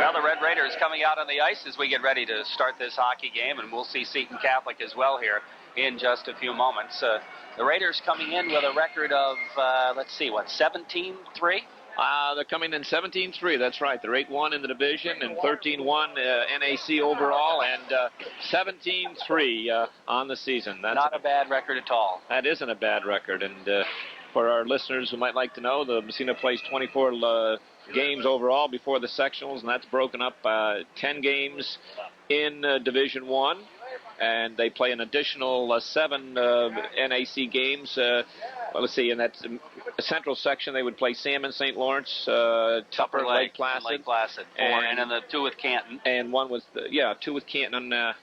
Well, the Red Raiders coming out on the ice as we get ready to start this hockey game, and we'll see Seton Catholic as well here in just a few moments. The Raiders coming in with a record of, let's see, what, 17-3? They're coming in 17-3, that's right. They're 8-1 in the division and 13-1 NAC overall, and 17-3 on the season. That's not a bad record at all. That isn't a bad record, and for our listeners who might like to know, the Massena plays 24 games overall before the sectionals, and that's broken up 10 games in Division 1. And they play an additional 7 NAC games. Let's see, in that central section, they would play Salmon, St. Lawrence, Tupper, Lake Placid. And then the 2 with Canton. And 1 with, 2 with Canton. I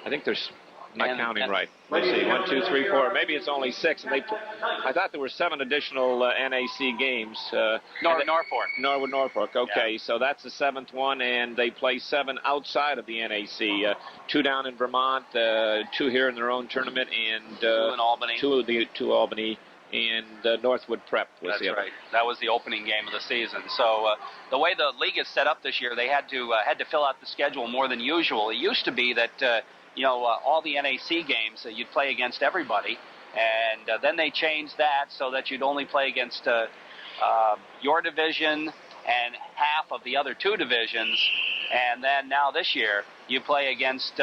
think there's, I'm not counting right. Let's see, 1, 2, 3, 4. Maybe it's only 6. And I thought there were 7 additional NAC games. Norfolk. Okay, yeah. So that's the 7th one, and they play 7 outside of the NAC. 2 down in Vermont, 2 here in their own tournament, and 2 in Albany. 2 Albany. And Northwood Prep was the other. That's right. That was the opening game of the season. So the way the league is set up this year, they had to fill out the schedule more than usual. It used to be that all the NAC games you'd play against everybody, and then they changed that so that you'd only play against your division and half of the other 2 divisions, and then now this year you play against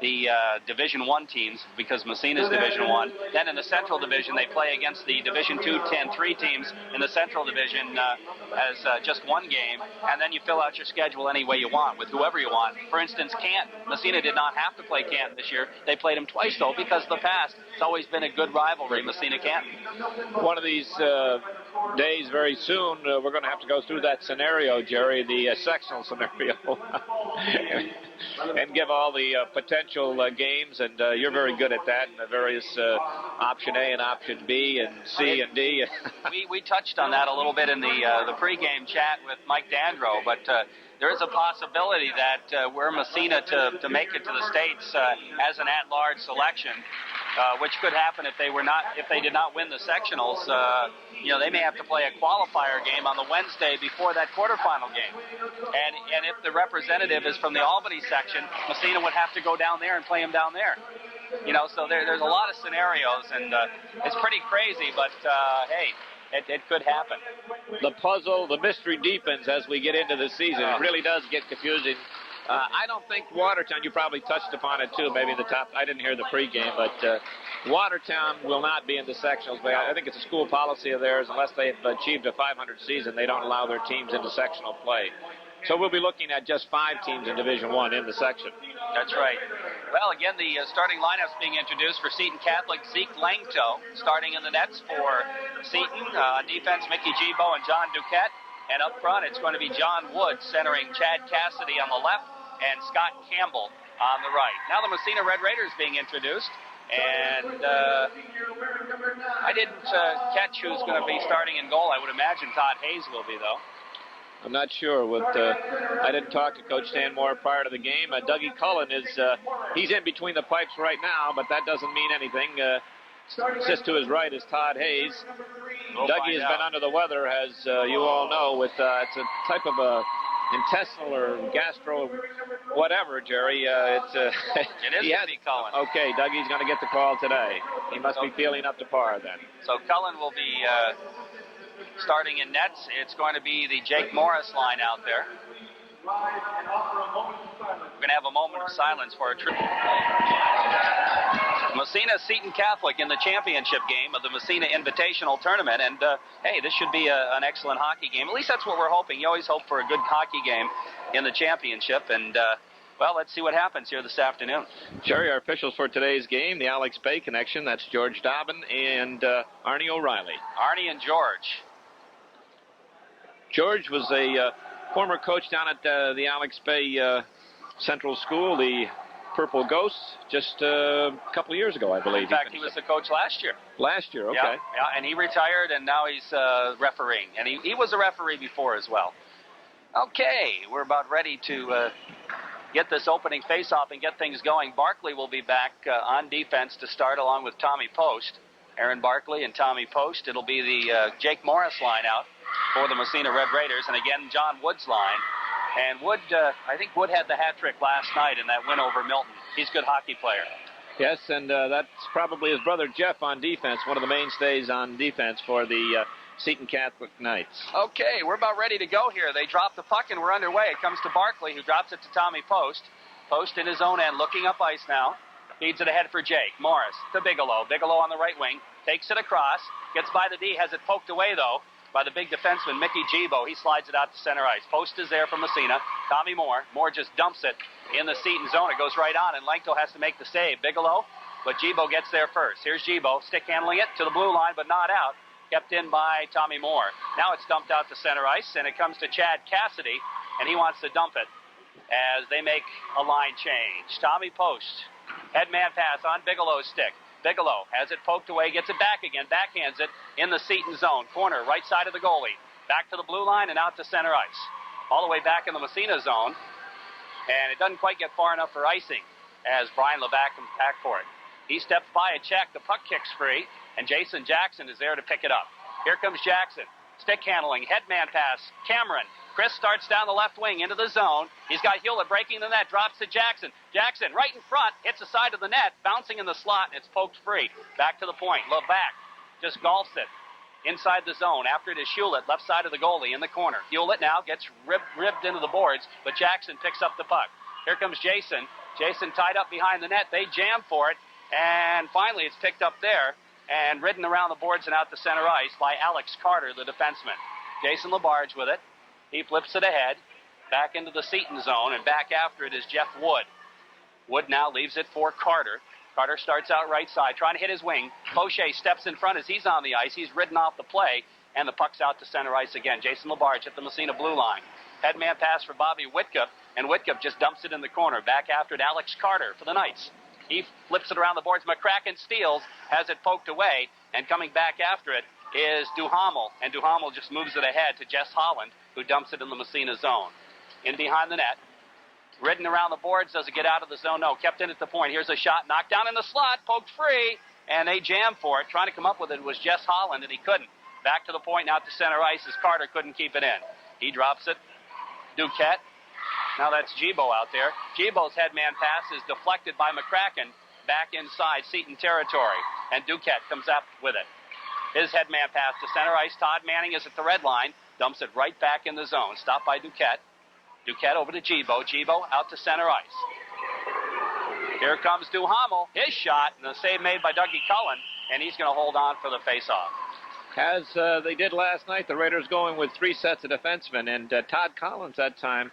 the Division 1 teams, because Massena's Division 1. Then in the Central Division, they play against the Division 2 10-3 teams in the Central Division as just 1 game, and then you fill out your schedule any way you want, with whoever you want. For instance, Canton. Massena did not have to play Canton this year. They played them twice, though, because in the past, it's always been a good rivalry, Massena-Canton. One of these days, very soon, we're going to have to go through that scenario, Jerry, the sectional scenario, and give all the potential games, and you're very good at that, and the various option A and option B and C and D. we touched on that a little bit in the pregame chat with Mike Dandro, but there is a possibility that were Massena to make it to the States as an at-large selection, which could happen if they did not win the sectionals. They may have to play a qualifier game on the Wednesday before that quarterfinal game. And if the representative is from the Albany section, Massena would have to go down there and play him down there. So there's a lot of scenarios, and it's pretty crazy, but hey, it could happen. The puzzle, the mystery deepens as we get into the season. It really does get confusing. I don't think Watertown, you probably touched upon it too, maybe the top, I didn't hear the pregame, but Watertown will not be in the sectionals. But I think it's a school policy of theirs, unless they've achieved a 500 season, they don't allow their teams into sectional play. So we'll be looking at just 5 teams in Division 1 in the section. That's right. Well, again, the starting lineup's being introduced for Seton Catholic. Zeke Langto starting in the nets for Seton. On defense, Mickey Gibo and John Duquette. And up front, it's going to be John Wood centering Chad Cassidy on the left and Scott Campbell on the right. Now the Massena Red Raiders being introduced. And I didn't catch who's going to be starting in goal. I would imagine Todd Hayes will be, though. I'm not sure. I didn't talk to Coach Stanmore prior to the game. Dougie Cullen he's in between the pipes right now, but that doesn't mean anything. Just to his right is Todd Hayes. Dougie has been under the weather, as you all know, with it's a type of a intestinal or gastro whatever, Jerry. It is Dougie Cullen. Okay, Dougie's going to get the call today. He must be feeling up to par then. So Cullen will be starting in nets. It's going to be the Jake Morris line out there. We're going to have a moment of silence for a trip. Massena Seton Catholic in the championship game of the Massena Invitational Tournament, and hey, this should be an excellent hockey game. At least that's what we're hoping. You always hope for a good hockey game in the championship, and well, let's see what happens here this afternoon. Jerry, our officials for today's game, the Alex Bay connection, that's George Dobbin and Arnie O'Reilly. Arnie and George. George was a former coach down at the Alex Bay Central School, the Purple Ghosts, just a couple of years ago, I believe. In fact, he was the coach last year. Last year, okay. Yeah, and he retired, and now he's refereeing. And he was a referee before as well. Okay, we're about ready to get this opening face-off and get things going. Barkley will be back on defense to start, along with Tommy Post. Aaron Barkley and Tommy Post. It'll be the Jake Morris line out for the Massena Red Raiders. And again, John Wood's line And Wood, I think Wood had the hat trick last night in that win over Milton. He's a good hockey player. Yes, and that's probably his brother Jeff on defense, one of the mainstays on defense for the Seton Catholic Knights. Okay, we're about ready to go here. They drop the puck and we're underway. It comes to Barkley, who drops it to Tommy Post. Post in his own end, looking up ice now. Feeds it ahead for Jake. Morris to Bigelow. Bigelow on the right wing. Takes it across. Gets by the D. Has it poked away, though, by the big defenseman, Mickey Gibo. He slides it out to center ice. Post is there from Massena. Tommy Moore. Moore just dumps it in the Seton zone. It goes right on, and Langto has to make the save. Bigelow, but Gibo gets there first. Here's Gibo, stick handling it to the blue line, but not out. Kept in by Tommy Moore. Now it's dumped out to center ice, and it comes to Chad Cassidy, and he wants to dump it as they make a line change. Tommy Post, headman pass on Bigelow's stick. Bigelow has it poked away, gets it back again, backhands it in the Seton zone. Corner, right side of the goalie. Back to the blue line and out to center ice. All the way back in the Massena zone. And it doesn't quite get far enough for icing as Brian Levac comes back for it. He steps by a check. The puck kicks free, and Jason Jackson is there to pick it up. Here comes Jackson. Stick handling, headman pass. Cameron. Chris starts down the left wing into the zone. He's got Hewlett breaking the net, drops to Jackson. Jackson right in front, hits the side of the net, bouncing in the slot, and it's poked free. Back to the point. Levac just golfs it inside the zone. After it is Hewlett, left side of the goalie in the corner. Hewlett now gets ribbed into the boards, but Jackson picks up the puck. Here comes Jason. Jason tied up behind the net. They jam for it, and finally it's picked up there and ridden around the boards and out to center ice by Alex Carter, the defenseman. Jason Labarge with it. He flips it ahead, back into the Seton zone, and back after it is Jeff Wood. Wood now leaves it for Carter. Carter starts out right side, trying to hit his wing. Fauché steps in front as he's on the ice. He's ridden off the play, and the puck's out to center ice again. Jason Labarge at the Massena blue line. Headman pass for Bobby Whitcup, and Whitcup just dumps it in the corner. Back after it, Alex Carter for the Knights. He flips it around the boards. McCracken steals, has it poked away, and coming back after it is Duhamel, and Duhamel just moves it ahead to Jess Holland, who dumps it in the Massena zone. In behind the net. Ridden around the boards. Does it get out of the zone? No. Kept in at the point. Here's a shot. Knocked down in the slot. Poked free. And they jammed for it. Trying to come up with it was Jess Holland, and he couldn't. Back to the point. Now to center ice as Carter couldn't keep it in. He drops it. Duquette. Now that's Gibo out there. Gibo's headman pass is deflected by McCracken back inside Seton territory. And Duquette comes up with it. His headman pass to center ice. Todd Manning is at the red line. Dumps it right back in the zone. Stopped by Duquette. Duquette over to Gibo. Gibo out to center ice. Here comes Duhamel. His shot, and the save made by Dougie Cullen, and he's going to hold on for the faceoff. As they did last night, the Raiders going with 3 sets of defensemen, and Todd Collins that time,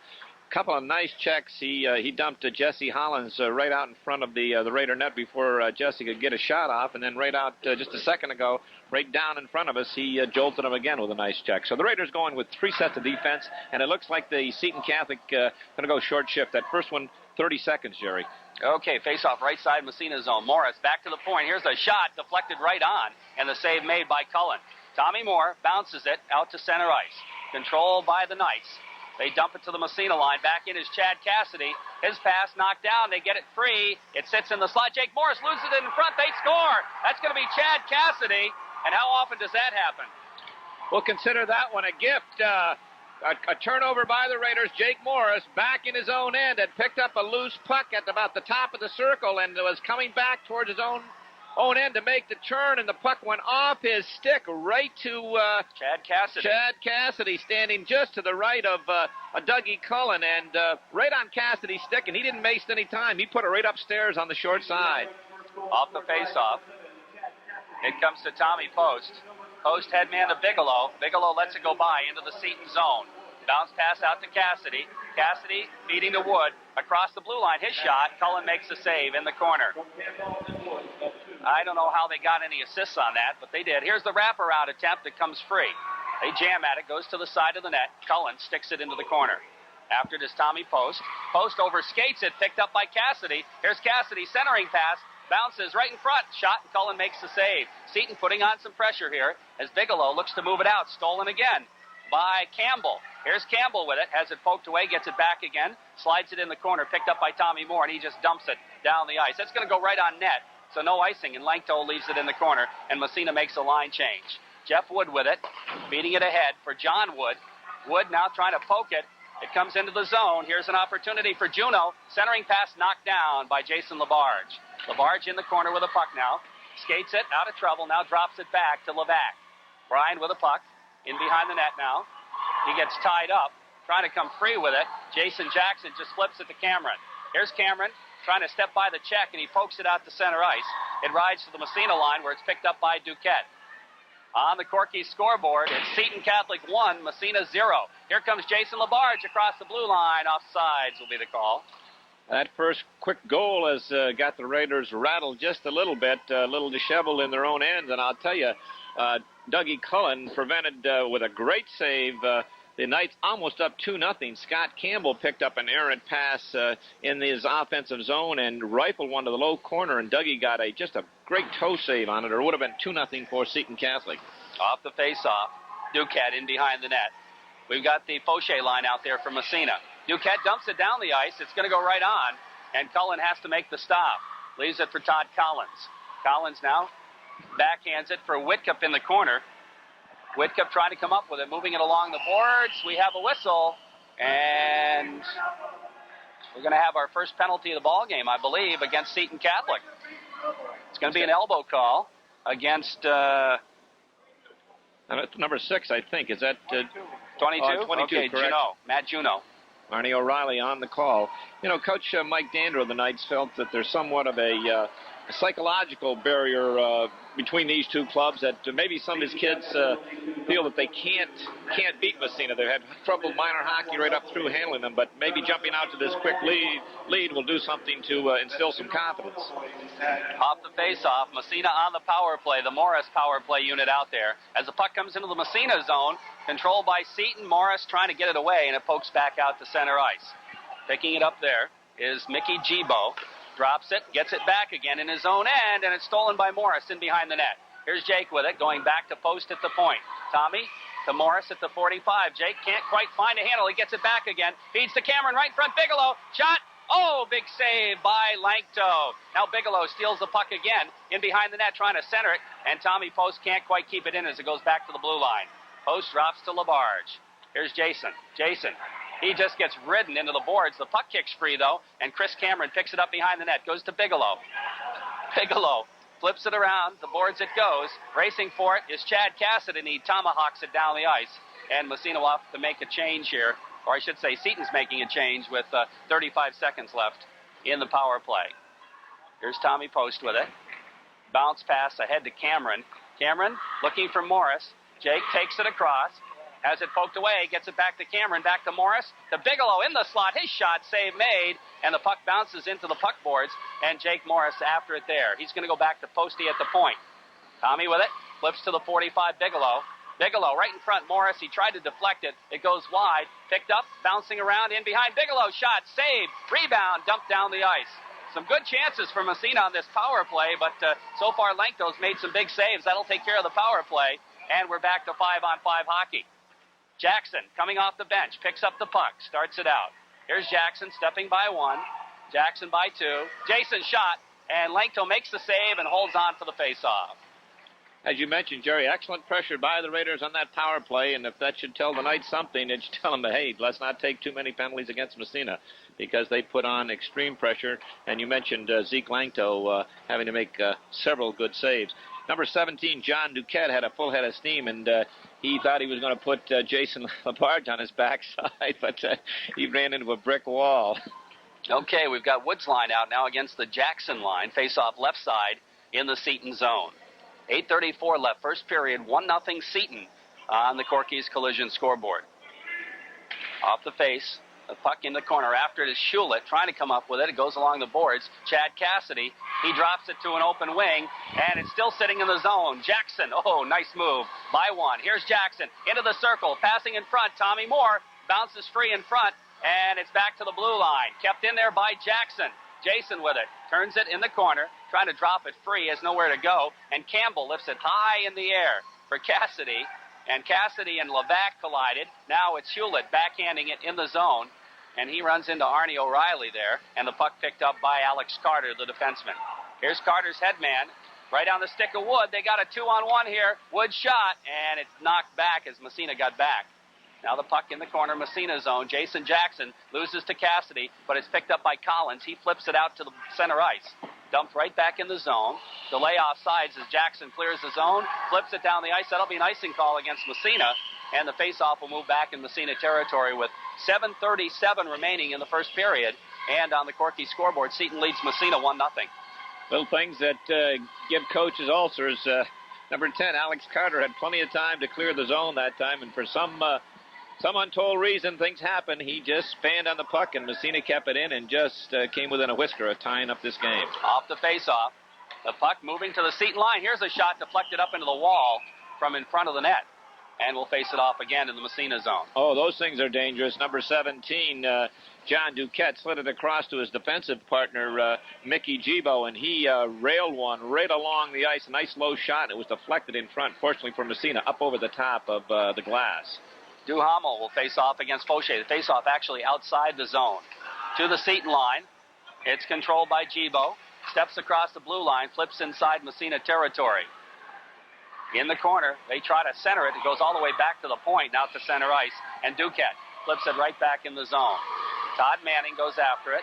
a couple of nice checks. He dumped Jesse Hollins right out in front of the Raider net before Jesse could get a shot off, and then right out just a second ago, right down in front of us, he jolted him again with a nice check. So the Raiders going with 3 sets of defense, and it looks like the Seton Catholic going to go short shift. That first one, 30 seconds, Jerry. Okay, face-off right side Massena zone. Morris back to the point. Here's a shot deflected right on, and the save made by Cullen. Tommy Moore bounces it out to center ice. Controlled by the Knights. They dump it to the Massena line. Back in is Chad Cassidy. His pass knocked down. They get it free. It sits in the slot. Jake Morris loses it in front. They score. That's going to be Chad Cassidy. And how often does that happen? We'll consider that one a gift. A turnover by the Raiders. Jake Morris back in his own end had picked up a loose puck at about the top of the circle and was coming back towards his own end to make the turn, and the puck went off his stick right to Chad Cassidy. Chad Cassidy, standing just to the right of Dougie Cullen, and right on Cassidy's stick, and he didn't waste any time. He put it right upstairs on the short side. Off the face-off. It comes to Tommy Post. Post headman to Bigelow. Bigelow lets it go by into the Seton zone. Bounce pass out to Cassidy. Cassidy feeding to Wood across the blue line. His shot. Cullen makes the save in the corner. I don't know how they got any assists on that, but they did. Here's the wraparound attempt that comes free. They jam at it, goes to the side of the net. Cullen sticks it into the corner. After it is Tommy Post. Post overskates it, picked up by Cassidy. Here's Cassidy, centering pass. Bounces right in front. Shot, and Cullen makes the save. Seton putting on some pressure here as Bigelow looks to move it out. Stolen again by Campbell. Here's Campbell with it. Has it poked away, gets it back again. Slides it in the corner, picked up by Tommy Moore, and he just dumps it down the ice. That's going to go right on net. So no icing, and Langto leaves it in the corner, and Massena makes a line change. Jeff Wood with it, beating it ahead for John Wood. Wood now trying to poke it It comes into the zone. Here's an opportunity for Juneau. Centering pass knocked down by Jason Labarge. Labarge in the corner with a puck now. Skates it, out of trouble, now drops it back to Levac. Bryan with a puck, in behind the net now. He gets tied up, trying to come free with it. Jason Jackson just flips it to Cameron. Here's Cameron, trying to step by the check, and he pokes it out to center ice. It rides to the Massena line, where it's picked up by Duquette. On the Corky scoreboard, it's Seton Catholic 1, Massena 0. Here comes Jason Labarge across the blue line. Offsides will be the call. That first quick goal has got the Raiders rattled just a little bit, a little disheveled in their own end. And I'll tell you, Dougie Cullen prevented with a great save. The Knights almost up 2-0. Scott Campbell picked up an errant pass in his offensive zone and rifled one to the low corner, and Dougie got just a great toe save on it, or it would have been 2-0 for Seton Catholic. Off the face-off, Duquette in behind the net. We've got the Fauché line out there for Massena. Duquette dumps it down the ice. It's going to go right on, and Cullen has to make the stop. Leaves it for Todd Collins. Collins now backhands it for Whitcup in the corner. Whitcup trying to come up with it, moving it along the boards. We have a whistle, and we're going to have our first penalty of the ball game, I believe, against Seton Catholic. It's going to be an elbow call against number 6, I think. Is that 22? 22, okay, correct. Juneau, Matt Juneau. Arnie O'Reilly on the call. You know, Coach Mike Dander of the Knights felt that there's somewhat of a psychological barrier between these two clubs, that maybe some of his kids feel that they can't beat Massena. They've had trouble minor hockey right up through handling them, but maybe jumping out to this quick lead will do something to instill some confidence. Off the face-off, Massena on the power play, the Morris power play unit out there. As the puck comes into the Massena zone, controlled by Seton, Morris trying to get it away, and it pokes back out to center ice. Picking it up there is Mickey Gibo. Drops it, gets it back again in his own end, and it's stolen by Morris in behind the net. Here's Jake with it, going back to post at the point. Tommy to Morris at the 45. Jake can't quite find a handle. He gets it back again. Feeds to Cameron right in front. Bigelow. Shot. Oh, big save by Lankto. Now Bigelow steals the puck again in behind the net, trying to center it, and Tommy Post can't quite keep it in as it goes back to the blue line. Post drops to Labarge. Here's Jason. He just gets ridden into the boards. The puck kicks free, though, and Chris Cameron picks it up behind the net. Goes to Bigelow. Bigelow flips it around. The boards it goes. Racing for it is Chad Cassidy, and he tomahawks it down the ice. And Massena will have to make a change here. Or I should say Seton's making a change with 35 seconds left in the power play. Here's Tommy Post with it. Bounce pass ahead to Cameron. Cameron looking for Morris. Jake takes it across. Has it poked away, gets it back to Cameron, back to Morris, to Bigelow in the slot, his shot, save made, and the puck bounces into the puck boards, and Jake Morris after it there. He's going to go back to Posty at the point. Tommy with it, flips to the 45, Bigelow. Bigelow right in front, Morris, he tried to deflect it, it goes wide, picked up, bouncing around, in behind, Bigelow, shot, save, rebound, dumped down the ice. Some good chances for Massena on this power play, but so far Lankto's made some big saves. That'll take care of the power play, and we're back to 5-on-5 hockey. Jackson coming off the bench, picks up the puck, starts it out. Here's Jackson stepping by one, Jackson by two. Jason shot, and Lankto makes the save and holds on for the face-off. As you mentioned, Jerry, excellent pressure by the Raiders on that power play, and if that should tell the Knights something, it should tell them, hey, let's not take too many penalties against Massena, because they put on extreme pressure, and you mentioned Zeke Lankto having to make several good saves. Number 17, John Duquette, had a full head of steam, and he thought he was going to put Jason Labarge on his backside, but he ran into a brick wall. Okay, we've got Woods line out now against the Jackson line, face-off left side in the Seton zone. 8:34 left, first period, 1-0 Seton on the Corky's collision scoreboard. Off the face, the puck in the corner. After it is Schulet trying to come up with it. It goes along the boards. Chad Cassidy, he drops it to an open wing, and it's still sitting in the zone. Jackson, oh, nice move by one. Here's Jackson into the circle, passing in front. Tommy Moore bounces free in front, and it's back to the blue line. Kept in there by Jackson. Jason with it, turns it in the corner, trying to drop it free, has nowhere to go, and Campbell lifts it high in the air for Cassidy, and Cassidy and Levac collided. Now it's Hewlett backhanding it in the zone, and he runs into Arnie O'Reilly there, and the puck picked up by Alex Carter, the defenseman. Here's Carter's headman, right on the stick of Wood. They got a 2-on-1 here. Wood shot, and it's knocked back as Massena got back. Now the puck in the corner, Massena zone. Jason Jackson loses to Cassidy, but it's picked up by Collins. He flips it out to the center ice. Dumped right back in the zone. Delay offsides as Jackson clears the zone, flips it down the ice. That'll be an icing call against Massena, and the faceoff will move back in Massena territory with 7:37 remaining in the first period. And on the Corky scoreboard, Seton leads Massena 1-0. Little things that give coaches ulcers. Number 10, Alex Carter, had plenty of time to clear the zone that time, and for some untold reason, things happened. He just spanned on the puck, and Massena kept it in and just came within a whisker of tying up this game. Off the faceoff, the puck moving to the Seton line. Here's a shot deflected up into the wall from in front of the net, and we'll face it off again in the Massena zone. Oh, those things are dangerous. Number 17, John Duquette, slid it across to his defensive partner, Mickey Gibo, and he railed one right along the ice. A nice low shot. It was deflected in front, fortunately for Massena, up over the top of the glass. Duhamel will face off against Fauché. The face off actually outside the zone. To the Seton line. It's controlled by Gibo. Steps across the blue line, flips inside Massena territory. In the corner, they try to center it. It goes all the way back to the point, now to center ice. And Duquette flips it right back in the zone. Todd Manning goes after it.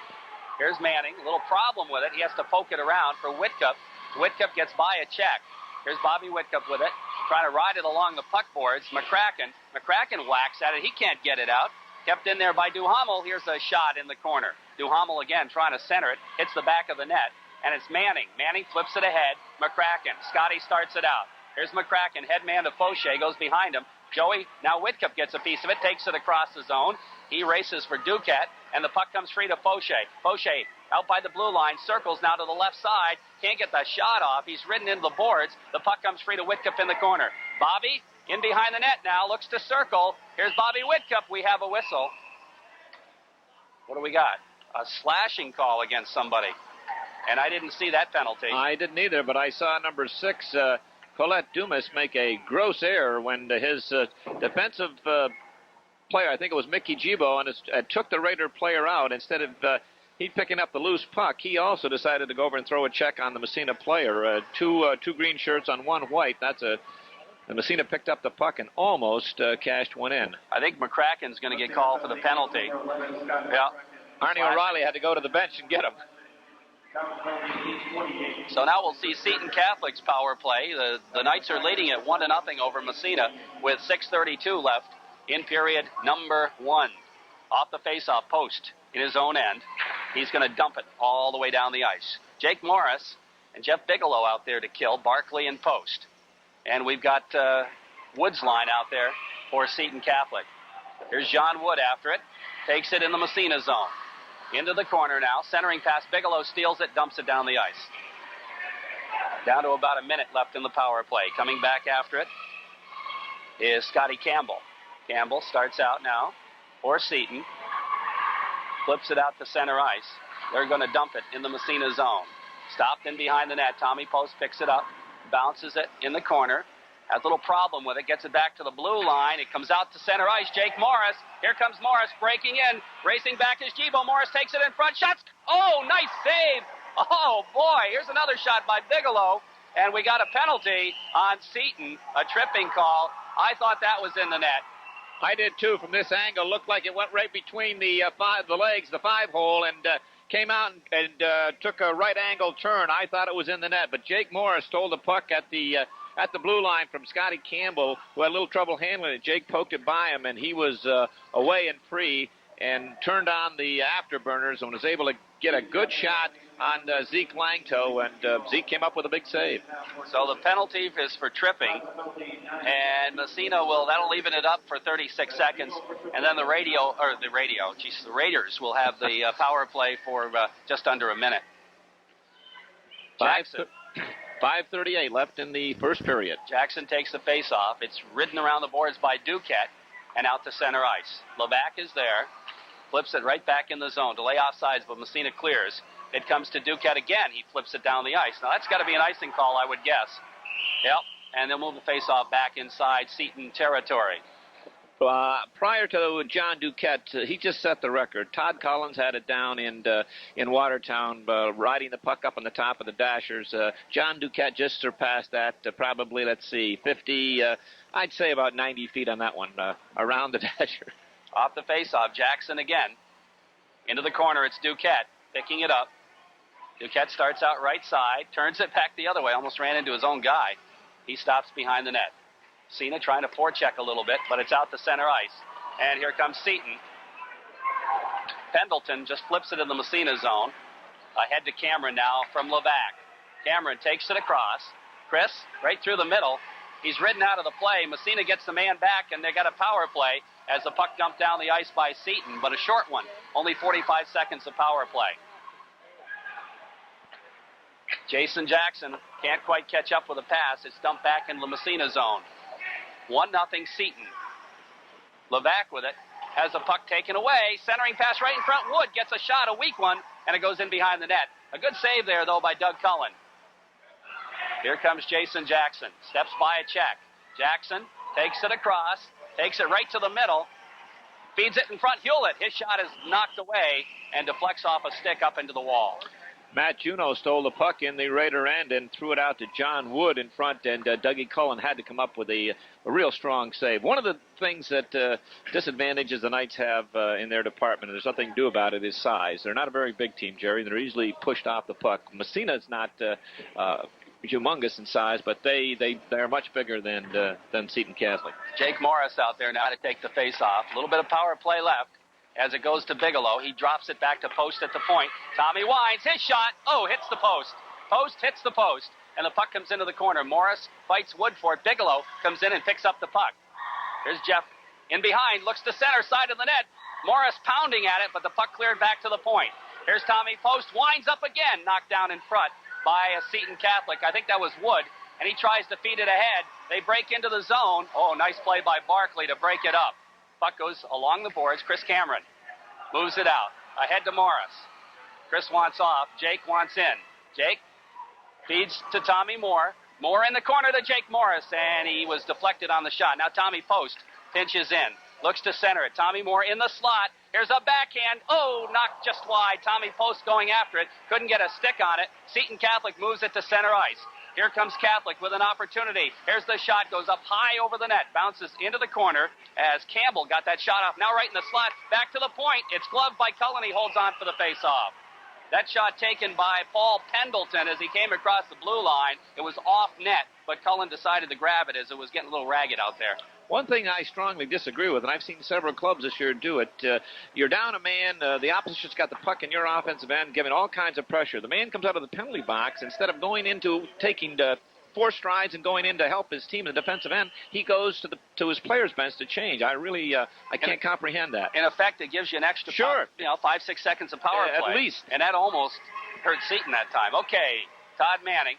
Here's Manning. A little problem with it. He has to poke it around for Whitcup. Whitcup gets by a check. Here's Bobby Whitcup with it, trying to ride it along the puck boards. McCracken whacks at it. He can't get it out. Kept in there by Duhamel. Here's a shot in the corner. Duhamel again trying to center it. Hits the back of the net. And it's Manning. Manning flips it ahead. McCracken. Scotty starts it out. Here's McCracken. Head man to Fauché. Goes behind him. Joey, now Whitcup gets a piece of it. Takes it across the zone. He races for Duquette. And the puck comes free to Fauché. Fauché out by the blue line. Circles now to the left side. Can't get the shot off. He's ridden into the boards. The puck comes free to Whitcup in the corner. Bobby in behind the net now. Looks to circle. Here's Bobby Whitcup. We have a whistle. What do we got? A slashing call against somebody. And I didn't see that penalty. I didn't either, but I saw number 6, Colette Dumas, make a gross error when his defensive player, I think it was Mickey Gibo, and took the Raider player out. Instead of he picking up the loose puck, he also decided to go over and throw a check on the Massena player. Two green shirts on one white. The Massena picked up the puck and almost cashed one in. I think McCracken's going to get called for the penalty. Yeah. Arnie O'Reilly had to go to the bench and get him. So now we'll see Seton Catholic's power play. The Knights are leading it 1-0 over Massena with 6:32 left in period number 1. Off the face-off post in his own end. He's going to dump it all the way down the ice. Jake Morris and Jeff Bigelow out there to kill Barkley and post. And we've got Wood's line out there for Seton Catholic. Here's John Wood after it. Takes it in the Massena zone. Into the corner now. Centering pass. Bigelow steals it, dumps it down the ice. Down to about a minute left in the power play. Coming back after it is Scotty Campbell. Campbell starts out now for Seton. Flips it out to center ice. They're going to dump it in the Massena zone. Stopped in behind the net. Tommy Post picks it up. Bounces it in the corner. Has a little problem with it. Gets it back to the blue line. It comes out to center ice. Jake Morris. Here comes Morris breaking in. Racing back is Gibo. Morris takes it in front. Shots. Oh, nice save. Oh, boy. Here's another shot by Bigelow. And we got a penalty on Seton. A tripping call. I thought that was in the net. I did too. From this angle, looked like it went right between the legs, the 5-hole, and came out and took a right angle turn. I thought it was in the net, but Jake Morris stole the puck at the blue line from Scotty Campbell, who had a little trouble handling it. Jake poked it by him, and he was away and free, and turned on the afterburners and was able to get a good shot on Zeke Langto, and Zeke came up with a big save. So the penalty is for tripping, and Massena that'll even it up for 36 seconds, and then the Raiders will have the power play for just under a minute. Jackson. 5:38 left in the first period. Jackson takes the face-off. It's ridden around the boards by Duquette and out to center ice. Levac is there. Flips it right back in the zone. Delay offsides, but Massena clears. It comes to Duquette again. He flips it down the ice. Now, that's got to be an icing call, I would guess. Yep. And they'll move the face-off back inside Seton territory. Prior to John Duquette, he just set the record. Todd Collins had it down in Watertown, riding the puck up on the top of the Dashers. John Duquette just surpassed that, probably, let's see, 50, I'd say about 90 feet on that one, around the Dasher. Off the faceoff, Jackson again. Into the corner, it's Duquette, picking it up. Duquette starts out right side, turns it back the other way, almost ran into his own guy. He stops behind the net. Massena trying to forecheck a little bit, but it's out to center ice. And here comes Seton. Pendleton just flips it in the Massena zone. Ahead to Cameron now from Levac. Cameron takes it across. Chris, right through the middle. He's ridden out of the play. Massena gets the man back, and they got a power play as the puck dumped down the ice by Seton, but a short one. Only 45 seconds of power play. Jason Jackson can't quite catch up with a pass. It's dumped back in the Massena zone. 1-0 Seton. Levac with it. Has the puck taken away. Centering pass right in front. Wood gets a shot, a weak one, and it goes in behind the net. A good save there, though, by Doug Cullen. Here comes Jason Jackson. Steps by a check. Jackson takes it across. Takes it right to the middle. Feeds it in front. Hewlett. His shot is knocked away and deflects off a stick up into the wall. Matt Juneau stole the puck in the Raider end and threw it out to John Wood in front, and Dougie Cullen had to come up with a real strong save. One of the things that disadvantages the Knights have in their department, and there's nothing to do about it, is size. They're not a very big team, Jerry. They're easily pushed off the puck. Massena's not humongous in size, but they're much bigger than Seton Catholic. Jake Morris out there now to take the face-off. A little bit of power play left. As it goes to Bigelow, he drops it back to Post at the point. Tommy Wines, his shot, hits the post. Post hits the post, and the puck comes into the corner. Morris fights Wood for it. Bigelow comes in and picks up the puck. Here's Jeff in behind, looks to center side of the net. Morris pounding at it, but the puck cleared back to the point. Here's Tommy Post, winds up again, knocked down in front by a Seton Catholic. I think that was Wood, and he tries to feed it ahead. They break into the zone. Nice play by Barkley to break it up. Puck goes along the boards. Chris Cameron moves it out. Ahead to Morris. Chris wants off. Jake wants in. Jake feeds to Tommy Moore. Moore in the corner to Jake Morris, and he was deflected on the shot. Now Tommy Post pinches in. Looks to center it. Tommy Moore in the slot. Here's a backhand. Knocked just wide. Tommy Post going after it. Couldn't get a stick on it. Seton Catholic moves it to center ice. Here comes Catholic with an opportunity. Here's the shot, goes up high over the net, bounces into the corner as Campbell got that shot off. Now right in the slot, back to the point. It's gloved by Cullen. He holds on for the face-off. That shot taken by Paul Pendleton as he came across the blue line. It was off net, but Cullen decided to grab it as it was getting a little ragged out there. One thing I strongly disagree with, and I've seen several clubs this year do it, you're down a man, the opposition's got the puck in your offensive end, giving all kinds of pressure. The man comes out of the penalty box, instead of going into taking 4 strides and going in to help his team in the defensive end, he goes to his player's bench to change. I really, I can't comprehend that. In effect, it gives you an extra, 5-6 seconds of power play. At least. And that almost hurt Seton that time. Okay, Todd Manning.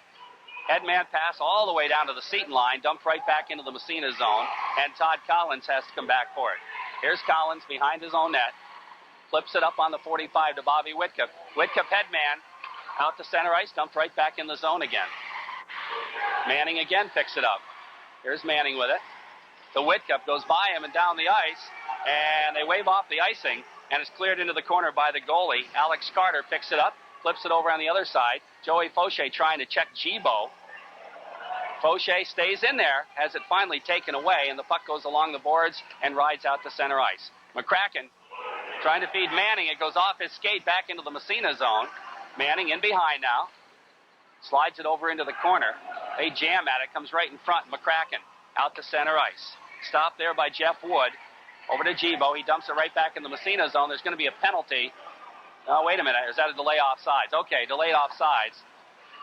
Headman pass all the way down to the Seton line, dumped right back into the Massena zone, and Todd Collins has to come back for it. Here's Collins behind his own net, flips it up on the 45 to Bobby Whitcup. Whitcup headman out to center ice, dumped right back in the zone again. Manning again picks it up. Here's Manning with it. The Whitcup goes by him and down the ice, and they wave off the icing, and it's cleared into the corner by the goalie. Alex Carter picks it up, flips it over on the other side. Joey Fauché trying to check Gibo. Fauché stays in there, has it finally taken away, and the puck goes along the boards and rides out to center ice. McCracken trying to feed Manning. It goes off his skate back into the Massena zone. Manning in behind now. Slides it over into the corner. They jam at it, comes right in front. McCracken out to center ice. Stopped there by Jeff Wood. Over to Gibo. He dumps it right back in the Massena zone. There's going to be a penalty. Oh, wait a minute. Is that a delay offsides? Okay, delayed offsides.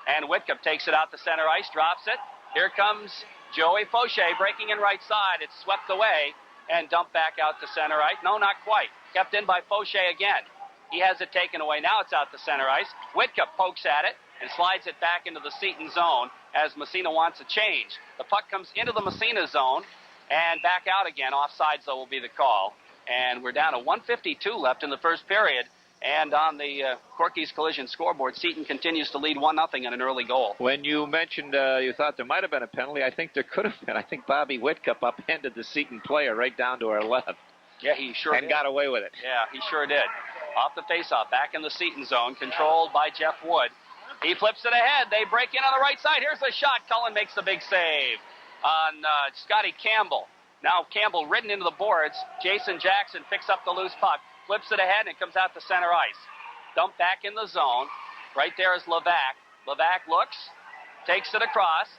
And Whitcup takes it out to center ice, drops it. Here comes Joey Fauché breaking in right side. It's swept away and dumped back out to center ice. No, not quite. Kept in by Fauché again. He has it taken away. Now it's out to center ice. Whitcup pokes at it and slides it back into the Seton zone as Massena wants a change. The puck comes into the Massena zone and back out again. Offsides, though, will be the call. And we're down to 1:52 left in the first period. And on the Corky's Collision scoreboard, Seton continues to lead 1-0 in an early goal. When you mentioned you thought there might have been a penalty, I think there could have been. I think Bobby Whitcup upended the Seton player right down to our left. Yeah, he sure did. And got away with it. Yeah, he sure did. Off the faceoff, back in the Seton zone, controlled by Jeff Wood. He flips it ahead. They break in on the right side. Here's the shot. Cullen makes the big save on Scotty Campbell. Now Campbell ridden into the boards. Jason Jackson picks up the loose puck, flips it ahead, and it comes out to center ice. Dumped back in the zone. Right there is Levac. Levac looks, takes it across.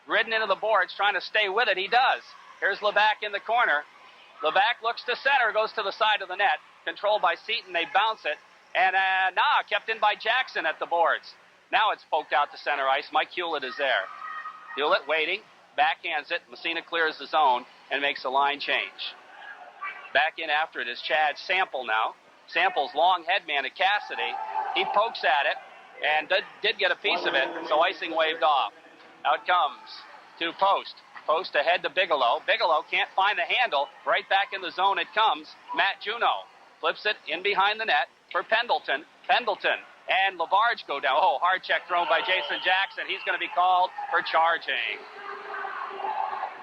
Ridden into the boards, trying to stay with it. He does. Here's Levac in the corner. Levac looks to center, goes to the side of the net. Controlled by Seton, they bounce it. And kept in by Jackson at the boards. Now it's poked out to center ice. Mike Hewlett is there. Hewlett waiting, backhands it. Massena clears the zone and makes a line change. Back in after it is Chad Sample now. Sample's long headman to Cassidy. He pokes at it and did get a piece of it, so icing waved off. Out comes to Post. Post ahead to Bigelow. Bigelow can't find the handle. Right back in the zone it comes. Matt Juneau flips it in behind the net for Pendleton. Pendleton and Lavarge go down. Oh, hard check thrown by Jason Jackson. He's going to be called for charging.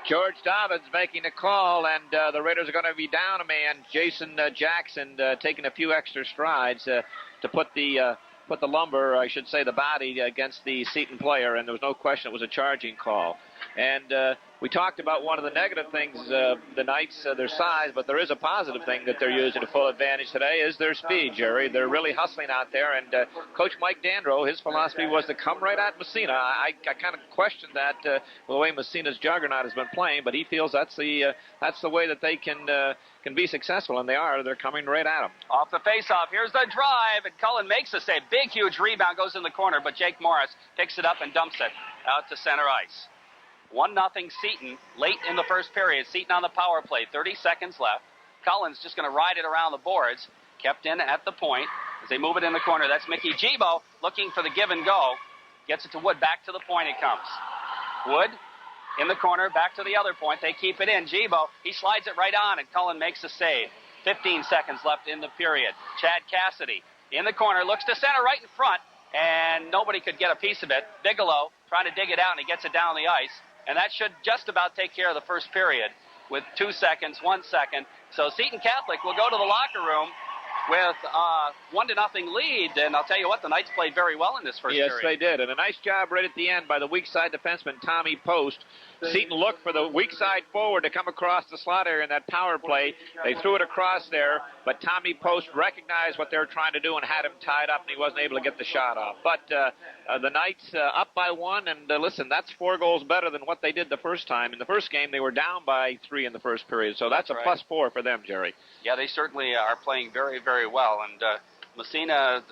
George Dobbins making a call, and the Raiders are going to be down a man. Jason Jackson taking a few extra strides to put the lumber, I should say the body, against the Seton player, and there was no question it was a charging call. And we talked about one of the negative things, the Knights, their size, but there is a positive thing that they're using to full advantage today is their speed, Jerry. They're really hustling out there, and Coach Mike Dandro, his philosophy was to come right at Massena. I kind of question that the way Massena's juggernaut has been playing, but he feels that's the way that they can be successful, and they are. They're coming right at them. Off the faceoff, here's the drive, and Cullen makes a save. Big, huge rebound, goes in the corner, but Jake Morris picks it up and dumps it out to center ice. 1-0 Seton late in the first period. Seton on the power play, 30 seconds left. Cullen's just going to ride it around the boards. Kept in at the point as they move it in the corner. That's Mickey Gibo looking for the give and go. Gets it to Wood. Back to the point it comes. Wood in the corner, back to the other point. They keep it in. Gibo, he slides it right on, and Cullen makes a save. 15 seconds left in the period. Chad Cassidy in the corner, looks to center right in front, and nobody could get a piece of it. Bigelow trying to dig it out, and he gets it down the ice. And that should just about take care of the first period with 2 seconds, 1 second. So Seton Catholic will go to the locker room with 1-0 lead. And I'll tell you what, the Knights played very well in this first period. Yes, they did. And a nice job right at the end by the weak side defenseman, Tommy Post. Seton looked for the weak side forward to come across the slot area in that power play. They threw it across there, but Tommy Post recognized what they were trying to do and had him tied up, and he wasn't able to get the shot off. But the Knights up by 1, and listen, that's 4 goals better than what they did the first time. In the first game, they were down by 3 in the first period, so that's a right. +4 for them, Jerry. Yeah, they certainly are playing very, very well, and Massena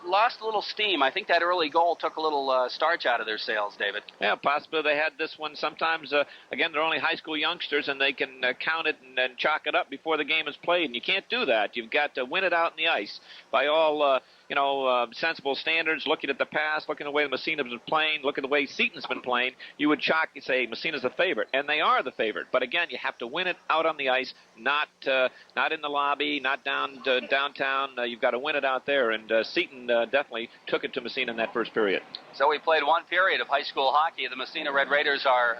lost a little steam. I think that early goal took a little starch out of their sails, David. Yeah, possibly they had this one. Sometimes, again, they're only high school youngsters, and they can count it and chalk it up before the game is played, and you can't do that. You've got to win it out in the ice by all sensible standards, looking at the past, looking at the way Massena's been playing, look at the way Seton's been playing. You would chalk, you say, Massena's the favorite, and they are the favorite. But again, you have to win it out on the ice, not in the lobby, not downtown. You've got to win it out there, and Seton definitely took it to Massena in that first period. So we played 1 period of high school hockey. The Massena Red Raiders are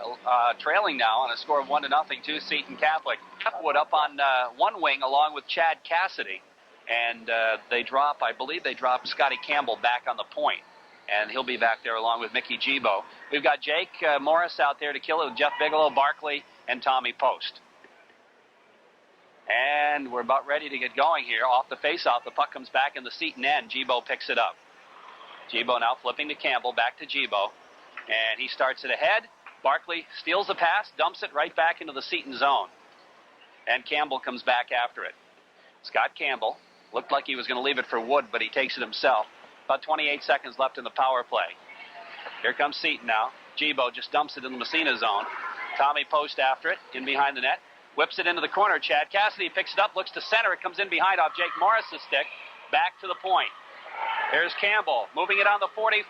trailing now on a score of 1-0 to Seton Catholic. Wood up on one wing along with Chad Cassidy. And I believe they drop Scotty Campbell back on the point. And he'll be back there along with Mickey Gibo. We've got Jake Morris out there to kill it with Jeff Bigelow, Barkley, and Tommy Post. And we're about ready to get going here. Off the faceoff, the puck comes back in the Seton end. Gibo picks it up. Gibo now flipping to Campbell, back to Gibo. And he starts it ahead. Barkley steals the pass, dumps it right back into the Seton zone. And Campbell comes back after it. Scott Campbell looked like he was going to leave it for Wood, but he takes it himself. About 28 seconds left in the power play. Here comes Seton now. Gibo just dumps it in the Massena zone. Tommy Post after it, in behind the net. Whips it into the corner. Chad Cassidy picks it up, looks to center. It comes in behind off Jake Morris's stick. Back to the point. Here's Campbell moving it on the 45.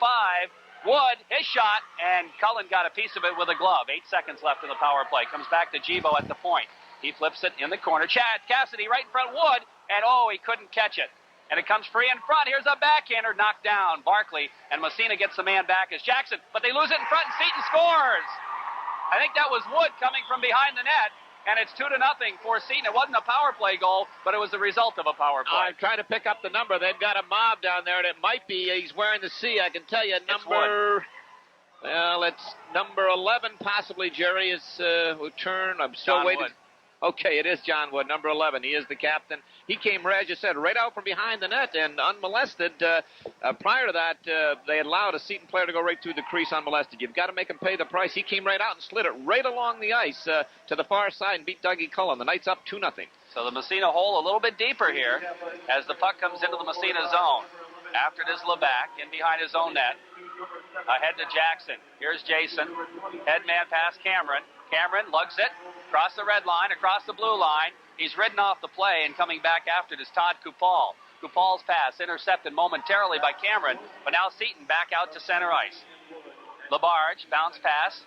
Wood, his shot, and Cullen got a piece of it with a glove. 8 seconds left in the power play. Comes back to Gibo at the point. He flips it in the corner. Chad Cassidy right in front of Wood, and he couldn't catch it. and it comes free in front. Here's a backhander knocked down. Barkley and Massena gets the man back as Jackson, but they lose it in front, and Seton scores. I think that was Wood coming from behind the net, and it's 2-0 for Seton. It wasn't a power play goal, but it was the result of a power play. I'm trying to pick up the number. They've got a mob down there, and it might be he's wearing the C. I can tell you number. Well, it's number 11, possibly. Jerry is return. I'm still waiting. Wood. Okay, it is John Wood, number 11. He is the captain. He came, as you said, right out from behind the net and unmolested. Prior to that, they allowed a Seton player to go right through the crease unmolested. You've got to make him pay the price. He came right out and slid it right along the ice to the far side and beat Dougie Cullen. The Knights up 2-0. So the Massena hole a little bit deeper here as the puck comes into the Massena zone. After it is LeBac in behind his own net. Ahead to Jackson. Here's Jason. Headman pass Cameron. Cameron lugs it across the red line, across the blue line. He's ridden off the play, and coming back after it is Todd Kupal. Kupal's pass intercepted momentarily by Cameron, but now Seton back out to center ice. LaBarge, bounce pass,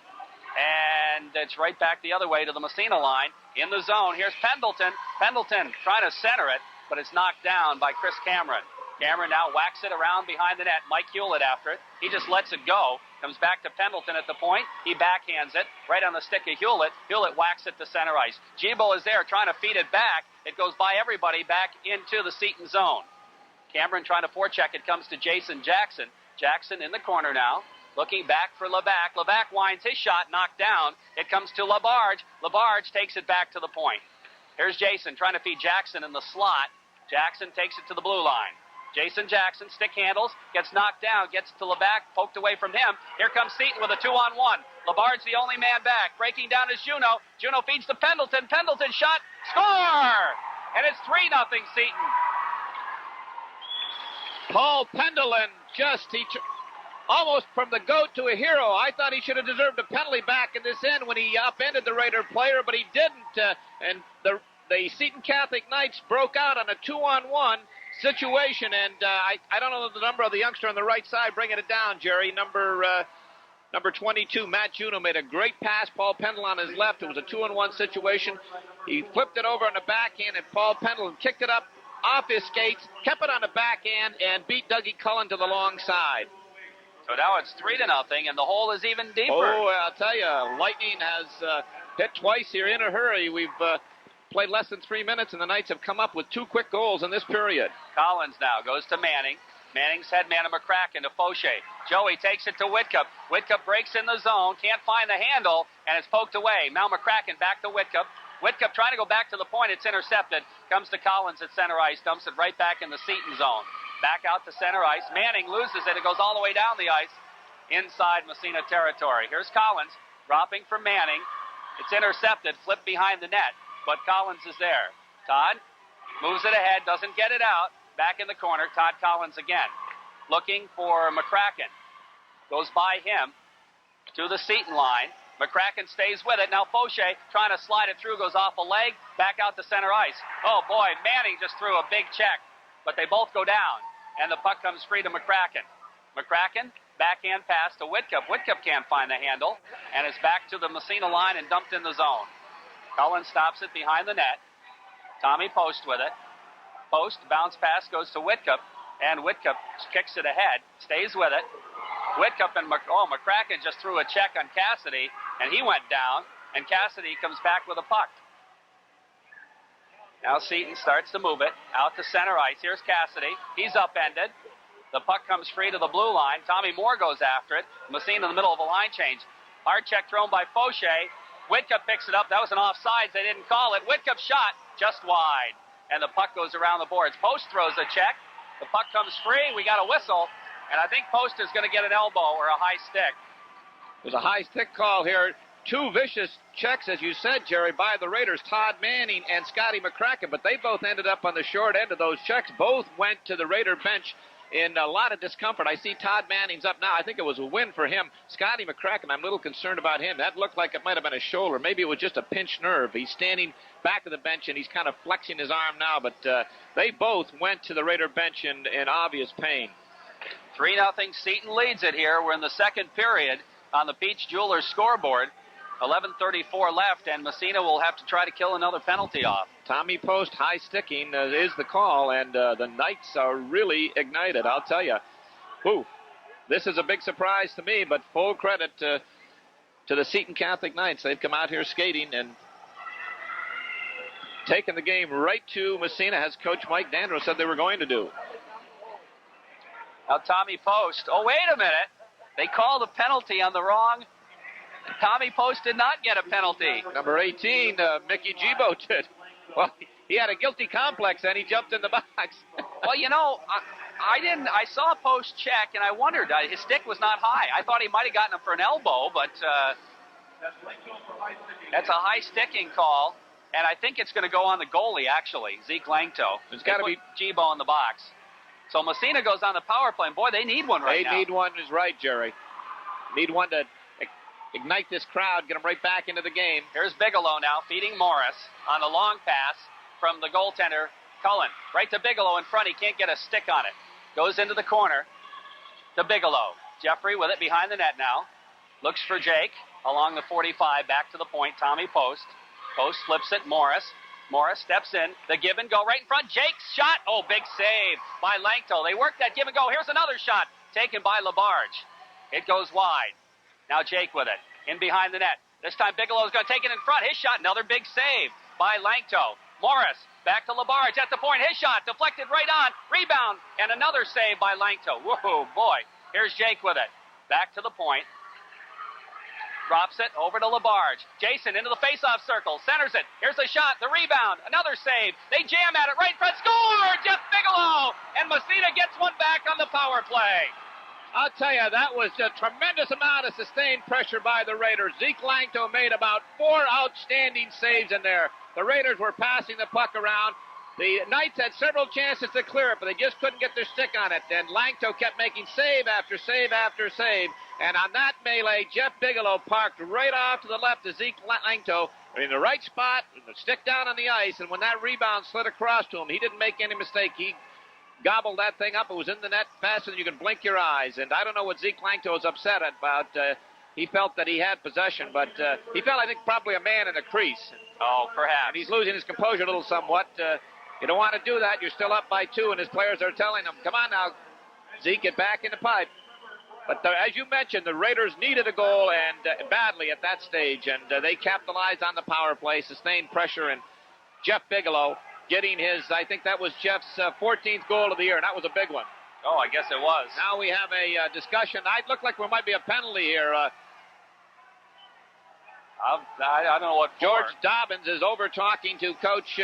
and it's right back the other way to the Massena line. In the zone, here's Pendleton. Pendleton trying to center it, but it's knocked down by Chris Cameron. Cameron now whacks it around behind the net. Mike Hewlett after it. He just lets it go. Comes back to Pendleton at the point. He backhands it right on the stick of Hewlett. Hewlett whacks it to center ice. Gibo is there trying to feed it back. It goes by everybody back into the Seton zone. Cameron trying to forecheck. It comes to Jason Jackson. Jackson in the corner now. Looking back for LeBac. LeBac winds his shot, knocked down. It comes to LaBarge. LaBarge takes it back to the point. Here's Jason trying to feed Jackson in the slot. Jackson takes it to the blue line. Jason Jackson, stick handles, gets knocked down, gets to LeBac, poked away from him. Here comes Seton with a 2-on-1. LaBarge the only man back. Breaking down is Juneau. Juneau feeds to Pendleton. Pendleton shot, score! And it's 3-0 Seton. Paul Pendleton almost from the goat to a hero. I thought he should have deserved a penalty back in this end when he upended the Raider player, but he didn't. And the Seton Catholic Knights broke out on a 2-on-1 situation, and I don't know the number of the youngster on the right side bringing it down, Jerry. Number 22, Matt Juneau, made a great pass. Paul Pendleton on his left. It was a 2-on-1 situation. He flipped it over on the backhand, and Paul Pendleton kicked it up off his skates, kept it on the backhand, and beat Dougie Cullen to the long side. So now it's 3-0, and the hole is even deeper. Oh, I'll tell you, Lightning has hit twice here in a hurry. We've played less than 3 minutes, and the Knights have come up with 2 quick goals in this period. Collins now goes to Manning. Manning's headman to McCracken to Fauché. Joey takes it to Whitcup. Whitcup breaks in the zone, can't find the handle, and it's poked away. Now McCracken back to Whitcup. Whitcup trying to go back to the point. It's intercepted. Comes to Collins at center ice. Dumps it right back in the Seton zone. Back out to center ice. Manning loses it. It goes all the way down the ice inside Massena territory. Here's Collins dropping from Manning. It's intercepted. Flipped behind the net. But Collins is there. Todd moves it ahead, doesn't get it out. Back in the corner, Todd Collins again. Looking for McCracken. Goes by him to the Seton line. McCracken stays with it. Now Fauché trying to slide it through, goes off a leg, back out to center ice. Oh boy, Manning just threw a big check. But they both go down. And the puck comes free to McCracken. McCracken, backhand pass to Whitcup. Whitcup can't find the handle. And it's back to the Massena line and dumped in the zone. Cullen stops it behind the net. Tommy Post with it. Post, bounce pass goes to Whitcup, and Whitcup kicks it ahead, stays with it. Whitcup and McCracken just threw a check on Cassidy, and he went down, and Cassidy comes back with a puck. Now Seton starts to move it out to center ice. Here's Cassidy. He's upended. The puck comes free to the blue line. Tommy Moore goes after it. Massena in the middle of a line change. Hard check thrown by Fauché. Whitcup picks it up. That was an offsides. They didn't call it. Whitcup shot just wide. And the puck goes around the boards. Post throws a check. The puck comes free. We got a whistle. And I think Post is going to get an elbow or a high stick. There's a high stick call here. 2 vicious checks, as you said, Jerry, by the Raiders, Todd Manning and Scotty McCracken. But they both ended up on the short end of those checks. Both went to the Raider bench in a lot of discomfort. I see Todd Manning's up now. I think it was a win for him. Scotty McCracken, I'm a little concerned about him. That looked like it might have been a shoulder. Maybe it was just a pinched nerve. He's standing back of the bench, and he's kind of flexing his arm now. But they both went to the Raider bench in obvious pain. 3-0 Seton leads it here. We're in the second period on the Peach Jewelers scoreboard. 11:34 left, and Massena will have to try to kill another penalty off. Tommy Post high sticking is the call, and the Knights are really ignited, I'll tell you. Whew. This is a big surprise to me, but full credit to the Seton Catholic Knights. They've come out here skating and taken the game right to Massena, as Coach Mike Dandro said they were going to do. Now Tommy Post. Oh, wait a minute. They called a penalty on the wrong. Tommy Post did not get a penalty. Number 18, Mickey Gibo did. Well, he had a guilty complex, and he jumped in the box. Well, you know, I saw Post check, and I wondered. His stick was not high. I thought he might have gotten him for an elbow, but that's a high sticking call. And I think it's going to go on the goalie, actually, Zeke Langto. It's got to be Gibo in the box. So Massena goes on the power play, and boy, they need one right now. They need one, is right, Jerry. Need one to ignite this crowd, get them right back into the game. Here's Bigelow now, feeding Morris on a long pass from the goaltender, Cullen. Right to Bigelow in front. He can't get a stick on it. Goes into the corner to Bigelow. Jeffrey with it behind the net now. Looks for Jake along the 45, back to the point. Tommy Post. Post flips it. Morris. Morris steps in. The give and go right in front. Jake's shot. Oh, big save by Langto. They work that give and go. Here's another shot taken by Labarge. It goes wide. Now Jake with it. In behind the net. This time Bigelow's going to take it in front. His shot. Another big save by Langto. Morris back to Labarge at the point. His shot deflected right on. Rebound. And another save by Langto. Whoa, boy. Here's Jake with it. Back to the point. Drops it over to Labarge. Jason into the face-off circle. Centers it. Here's the shot. The rebound. Another save. They jam at it right in front. Score! Jeff Bigelow! And Massena gets one back on the power play. I'll tell you, that was a tremendous amount of sustained pressure by the Raiders. Zeke Langto made about 4 outstanding saves in there. The Raiders were passing the puck around. The Knights had several chances to clear it, but they just couldn't get their stick on it. And Langto kept making save after save after save. And on that melee, Jeff Bigelow parked right off to the left of Zeke Langto in the right spot, with the stick down on the ice. And when that rebound slid across to him, he didn't make any mistake. He gobbled that thing up. It was in the net faster than you can blink your eyes. And I don't know what Zeke Langto was upset about. He felt that he had possession, but he felt, I think, probably a man in the crease. Oh, perhaps. And he's losing his composure a little somewhat. You don't want to do that. You're still up by 2, and his players are telling him, come on now, Zeke, get back in the pipe. But as you mentioned, the Raiders needed a goal and badly at that stage, and they capitalized on the power play, sustained pressure, and Jeff Bigelow getting his, I think that was Jeff's 14th goal of the year, and that was a big one. Oh, I guess it was. Now we have a discussion. It looked like there might be a penalty here. I don't know what for. George Dobbins is over talking to Coach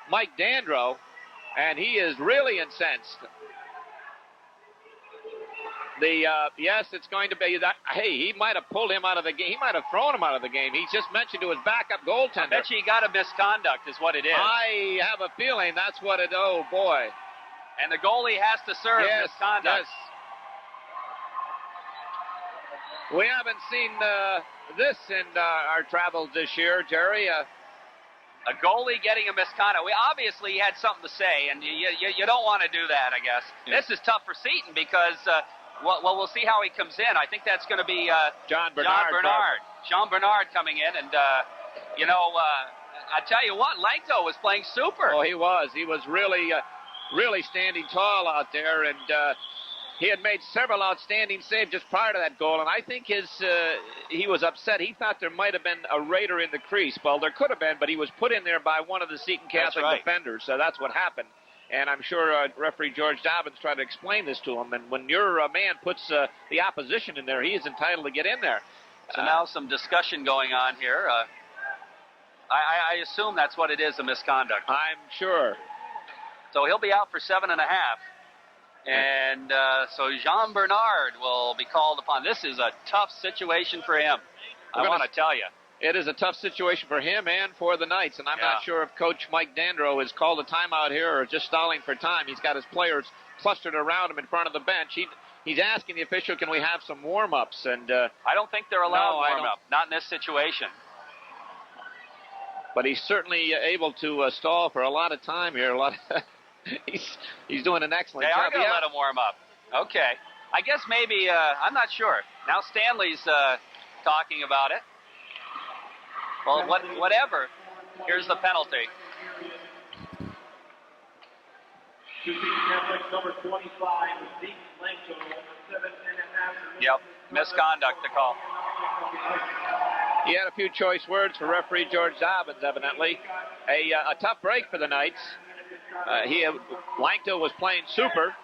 Mike Dandro, and he is really incensed. Yes, it's going to be that. Hey, he might have pulled him out of the game. He might have thrown him out of the game. He's just mentioned to his backup goaltender. I bet you he got a misconduct is what it is. I have a feeling that's what it. Oh boy! And the goalie has to serve misconduct. Yes. We haven't seen this in our travels this year, Jerry. A goalie getting a misconduct. Obviously, he had something to say, and you don't want to do that, I guess. Yeah. This is tough for Seton because, we'll see how he comes in. I think that's going to be John Bernard. Jean Bernard coming in, and, I tell you what, Langto was playing super. Oh, he was. He was really, really standing tall out there, and he had made several outstanding saves just prior to that goal, and I think he was upset. He thought there might have been a Raider in the crease. Well, there could have been, but he was put in there by one of the Seton Catholic defenders, so that's what happened. And I'm sure referee George Dobbins tried to explain this to him, and when your man puts the opposition in there, he is entitled to get in there. So now some discussion going on here. I assume that's what it is, a misconduct. I'm sure. So he'll be out for 7.5. And so Jean Bernard will be called upon. This is a tough situation for him. I want to tell you. It is a tough situation for him and for the Knights. And I'm not sure if Coach Mike Dandro has called a timeout here or just stalling for time. He's got his players clustered around him in front of the bench. He's asking the official, can we have some warm-ups? And I don't think they're allowed warm-up. Not in this situation. But he's certainly able to stall for a lot of time here. He's doing an excellent job. They are going to let him warm up. Okay. I guess maybe, I'm not sure. Now Stanley's talking about it. Well, whatever. Here's the penalty. Yep, misconduct to call. He had a few choice words for referee George Dobbins, evidently. A tough break for the Knights. Langto was playing super,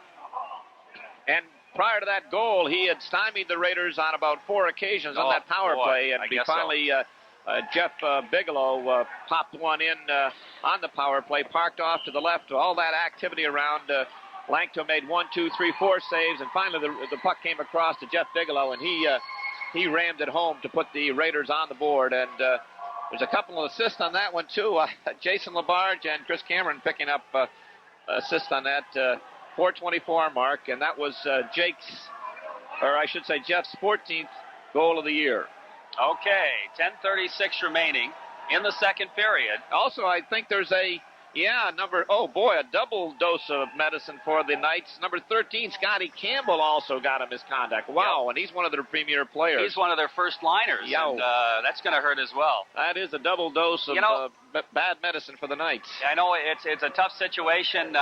and prior to that goal, he had stymied the Raiders on about 4 occasions on that power play, and finally Jeff Bigelow popped one in on the power play, parked off to the left. All that activity around, Langto made 1, 2, 3, 4 saves, and finally the puck came across to Jeff Bigelow, and he rammed it home to put the Raiders on the board. And there's a couple of assists on that one too. Jason Labarge and Chris Cameron picking up assists on that 4:24 mark, and that was Jeff's 14th goal of the year. Okay, 10:36 remaining in the second period. Also, I think there's a double dose of medicine for the Knights. Number 13, Scotty Campbell, also got a misconduct. Wow, yep. And he's one of their premier players. He's one of their first liners, and that's going to hurt as well. That is a double dose of bad medicine for the Knights. I know it's a tough situation,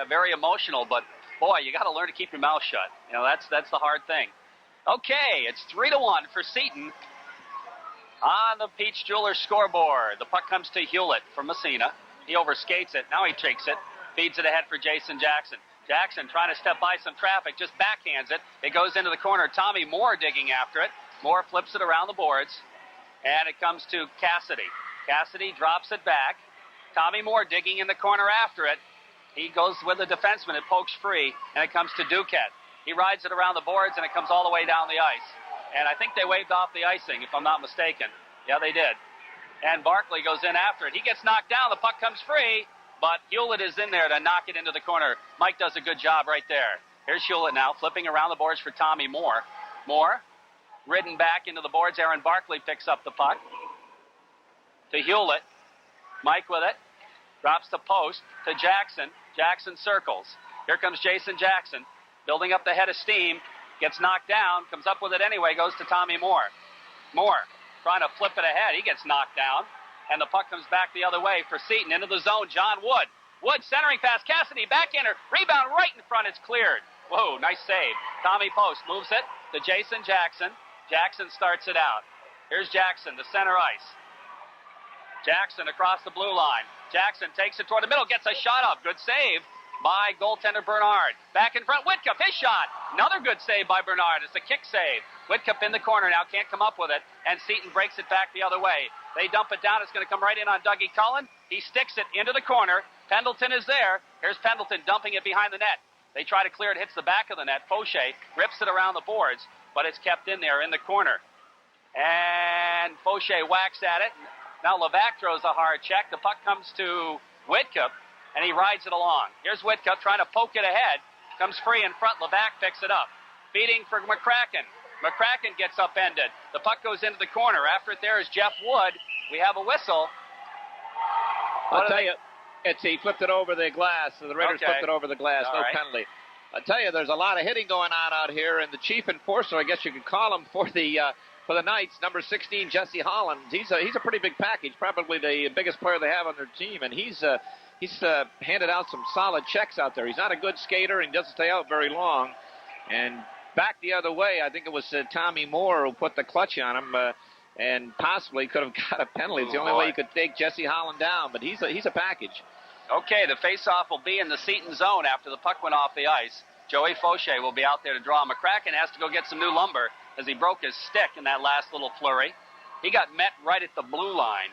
very emotional, but boy, you got to learn to keep your mouth shut. That's the hard thing. Okay, it's 3-1 for Seton on the Peach Jewelers scoreboard. The puck comes to Hewlett from Massena. He overskates it. Now he takes it. Feeds it ahead for Jason Jackson. Jackson trying to step by some traffic. Just backhands it. It goes into the corner. Tommy Moore digging after it. Moore flips it around the boards. And it comes to Cassidy. Cassidy drops it back. Tommy Moore digging in the corner after it. He goes with the defenseman. It pokes free. And it comes to Duquette. He rides it around the boards and it comes all the way down the ice. And I think they waved off the icing, if I'm not mistaken. Yeah, they did. And Barkley goes in after it. He gets knocked down. The puck comes free, but Hewlett is in there to knock it into the corner. Mike does a good job right there. Here's Hewlett now, flipping around the boards for Tommy Moore. Moore, ridden back into the boards. Aaron Barkley picks up the puck. To Hewlett. Mike with it. Drops the post to Jackson. Jackson circles. Here comes Jason Jackson, building up the head of steam. Gets knocked down, comes up with it anyway, goes to Tommy Moore. Moore trying to flip it ahead. He gets knocked down, and the puck comes back the other way for Seton. Into the zone, John Wood. Wood centering pass, Cassidy, backhander, rebound right in front, it's cleared. Whoa, nice save. Tommy Post moves it to Jason Jackson. Jackson starts it out. Here's Jackson to center ice. Jackson across the blue line. Jackson takes it toward the middle, gets a shot up. Good save by goaltender Bernard. Back in front, Whitcup, his shot. Another good save by Bernard. It's a kick save. Whitcup in the corner now, can't come up with it, and Seton breaks it back the other way. They dump it down. It's going to come right in on Dougie Cullen. He sticks it into the corner. Pendleton is there. Here's Pendleton dumping it behind the net. They try to clear it, hits the back of the net. Fauché rips it around the boards, but it's kept in there in the corner. And Fauché whacks at it. Now Levac throws a hard check. The puck comes to Whitcup, and he rides it along. Here's Whitcup trying to poke it ahead. Comes free in front. Levac picks it up. Feeding for McCracken. McCracken gets upended. The puck goes into the corner. After it there is Jeff Wood. We have a whistle. I'll tell you, he flipped it over the glass. So the Raiders flipped it over the glass. No penalty. I'll tell you, there's a lot of hitting going on out here, and the chief enforcer, I guess you could call him, for the Knights, number 16, Jesse Holland. He's a pretty big package, probably the biggest player they have on their team, and he's handed out some solid checks out there. He's not a good skater, and he doesn't stay out very long. And back the other way, I think it was Tommy Moore who put the clutch on him, and possibly could have got a penalty. It's the only way you could take Jesse Holland down, but he's a package. Okay, the faceoff will be in the Seton zone after the puck went off the ice. Joey Fauché will be out there to draw. McCracken has to go get some new lumber as he broke his stick in that last little flurry. He got met right at the blue line.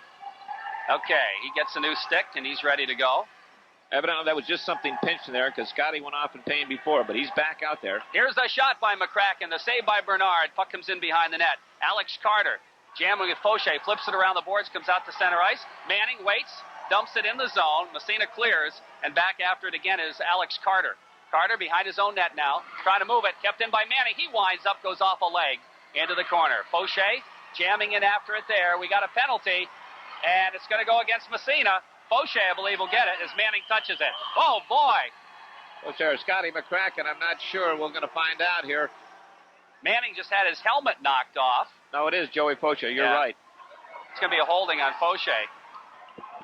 Okay, he gets a new stick, and he's ready to go. Evidently, that was just something pinched in there because Scotty went off in pain before, but he's back out there. Here's a shot by McCracken. The save by Bernard. Puck comes in behind the net. Alex Carter jamming with Fauché. Flips it around the boards. Comes out to center ice. Manning waits. Dumps it in the zone. Massena clears. And back after it again is Alex Carter. Carter behind his own net now. Trying to move it. Kept in by Manning. He winds up. Goes off a leg. Into the corner. Fauché jamming in after it there. We got a penalty. And it's going to go against Massena. Fauché, I believe, will get it as Manning touches it. Oh, boy. Was there Scotty McCracken? I'm not sure. We're going to find out here. Manning just had his helmet knocked off. No, it is Joey Fauché. You're right. It's going to be a holding on Fauché.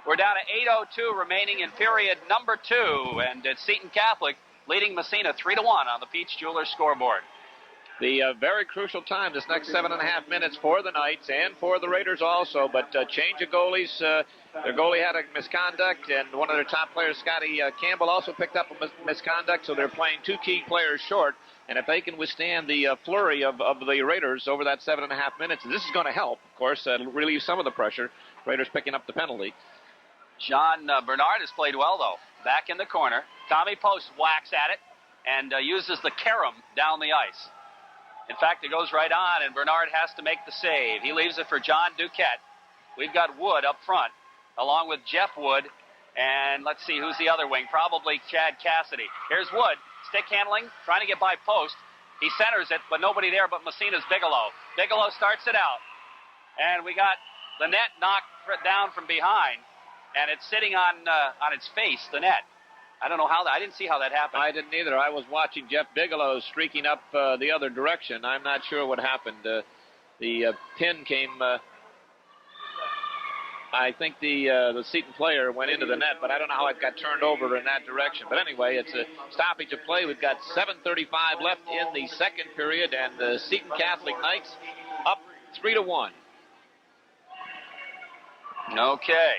We're down to 8:02 remaining in period number 2, and it's Seton Catholic leading Massena 3-1 on the Peach Jewelers scoreboard. The very crucial time, this next 7.5 minutes for the Knights and for the Raiders also, but change of goalies. Their goalie had a misconduct, and one of their top players, Scotty Campbell, also picked up a misconduct, so they're playing 2 key players short. And if they can withstand the flurry of the Raiders over that 7.5 minutes, this is going to help, of course, relieve some of the pressure. Raiders picking up the penalty. Jean Bernard has played well, though. Back in the corner. Tommy Post whacks at it and uses the carom down the ice. In fact, it goes right on, and Bernard has to make the save. He leaves it for John Duquette. We've got Wood up front, along with Jeff Wood. And let's see, who's the other wing? Probably Chad Cassidy. Here's Wood. Stick handling, trying to get by Post. He centers it, but nobody there but Massena's Bigelow. Bigelow starts it out. And we got the net knocked down from behind, and it's sitting on its face, the net. I don't know how that, I didn't see how that happened. I didn't either. I was watching Jeff Bigelow streaking up the other direction. I'm not sure what happened. The pin came, I think the Seton player went into the net, but I don't know how it got turned over in that direction. But anyway, it's a stoppage of play. We've got 7:35 left in the second period, and the Seton Catholic Knights up 3-1. Okay.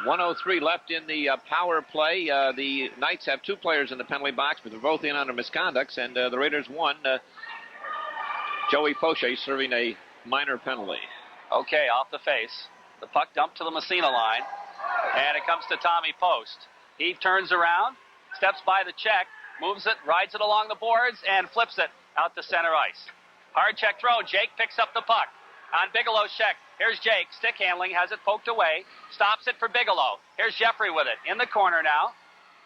1:03 left in the power play. The Knights have 2 players in the penalty box, but they're both in under misconducts, and the Raiders won. Joey Fauché serving a minor penalty. Okay, off the face. The puck dumped to the Massena line, and it comes to Tommy Post. He turns around, steps by the check, moves it, rides it along the boards, and flips it out to center ice. Hard check throw. Jake picks up the puck. On Bigelow's check, here's Jake. Stick handling, has it poked away. Stops it for Bigelow. Here's Jeffrey with it. In the corner now.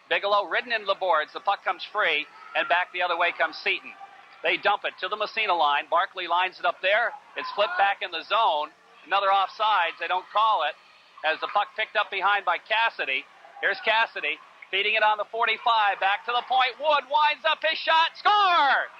Bigelow ridden into the boards. The puck comes free, and back the other way comes Seton. They dump it to the Massena line. Barkley lines it up there. It's flipped back in the zone. Another offsides. They don't call it. As the puck picked up behind by Cassidy. Here's Cassidy feeding it on the 45. Back to the point. Wood winds up his shot. Score!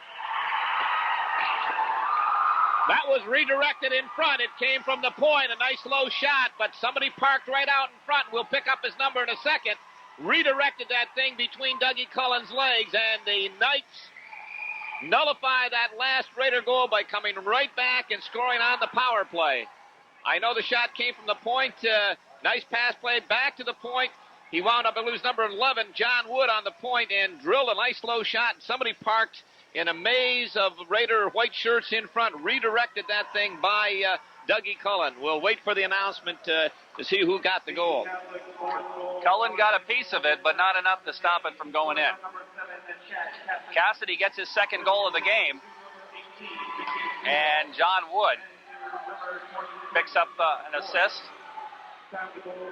That was redirected in front. It came from the point, a nice low shot, but somebody parked right out in front. We'll pick up his number in a second. Redirected that thing between Dougie Cullen's legs, and the Knights nullify that last Raider goal by coming right back and scoring on the power play. I know the shot came from the point. Nice pass play back to the point. He wound up with his number 11, John Wood, on the point and drilled a nice low shot. And somebody parked in a maze of Raider white shirts in front, redirected that thing by Dougie Cullen. We'll wait for the announcement to see who got the goal. Cullen got a piece of it, but not enough to stop it from going in. Cassidy gets his second goal of the game, and John Wood picks up an assist.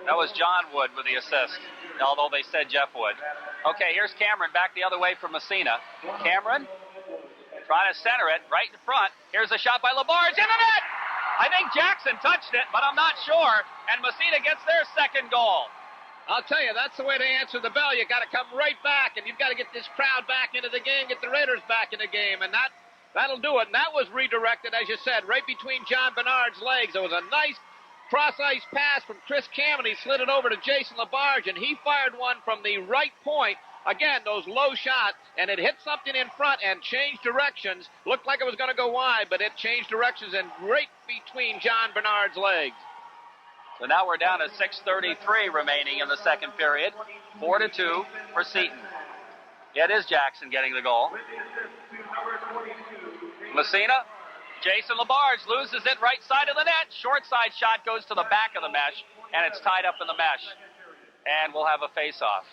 That was John Wood with the assist, although they said Jeff Wood. Okay, here's Cameron back the other way from Massena. Cameron trying to center it right in front. Here's a shot by Labarge in the net. I think Jackson touched it, but I'm not sure. And Massena gets their second goal. I'll tell you, that's the way to answer the bell. You got to come right back, and you've got to get this crowd back into the game, get the Raiders back in the game, and that'll do it. And that was redirected, as you said, right between John Bernard's legs. There was a nice cross-ice pass from Chris Cameron. He slid it over to Jason Labarge, and he fired one from the right point. Again, those low shots, and it hit something in front and changed directions. Looked like it was going to go wide, but it changed directions and right between John Bernard's legs. So now we're down to 6:33 remaining in the second period. 4-2 for Seton. It is Jackson getting the goal. Massena, Jason Labarge loses it right side of the net. Short side shot goes to the back of the mesh, and it's tied up in the mesh. And we'll have a face-off.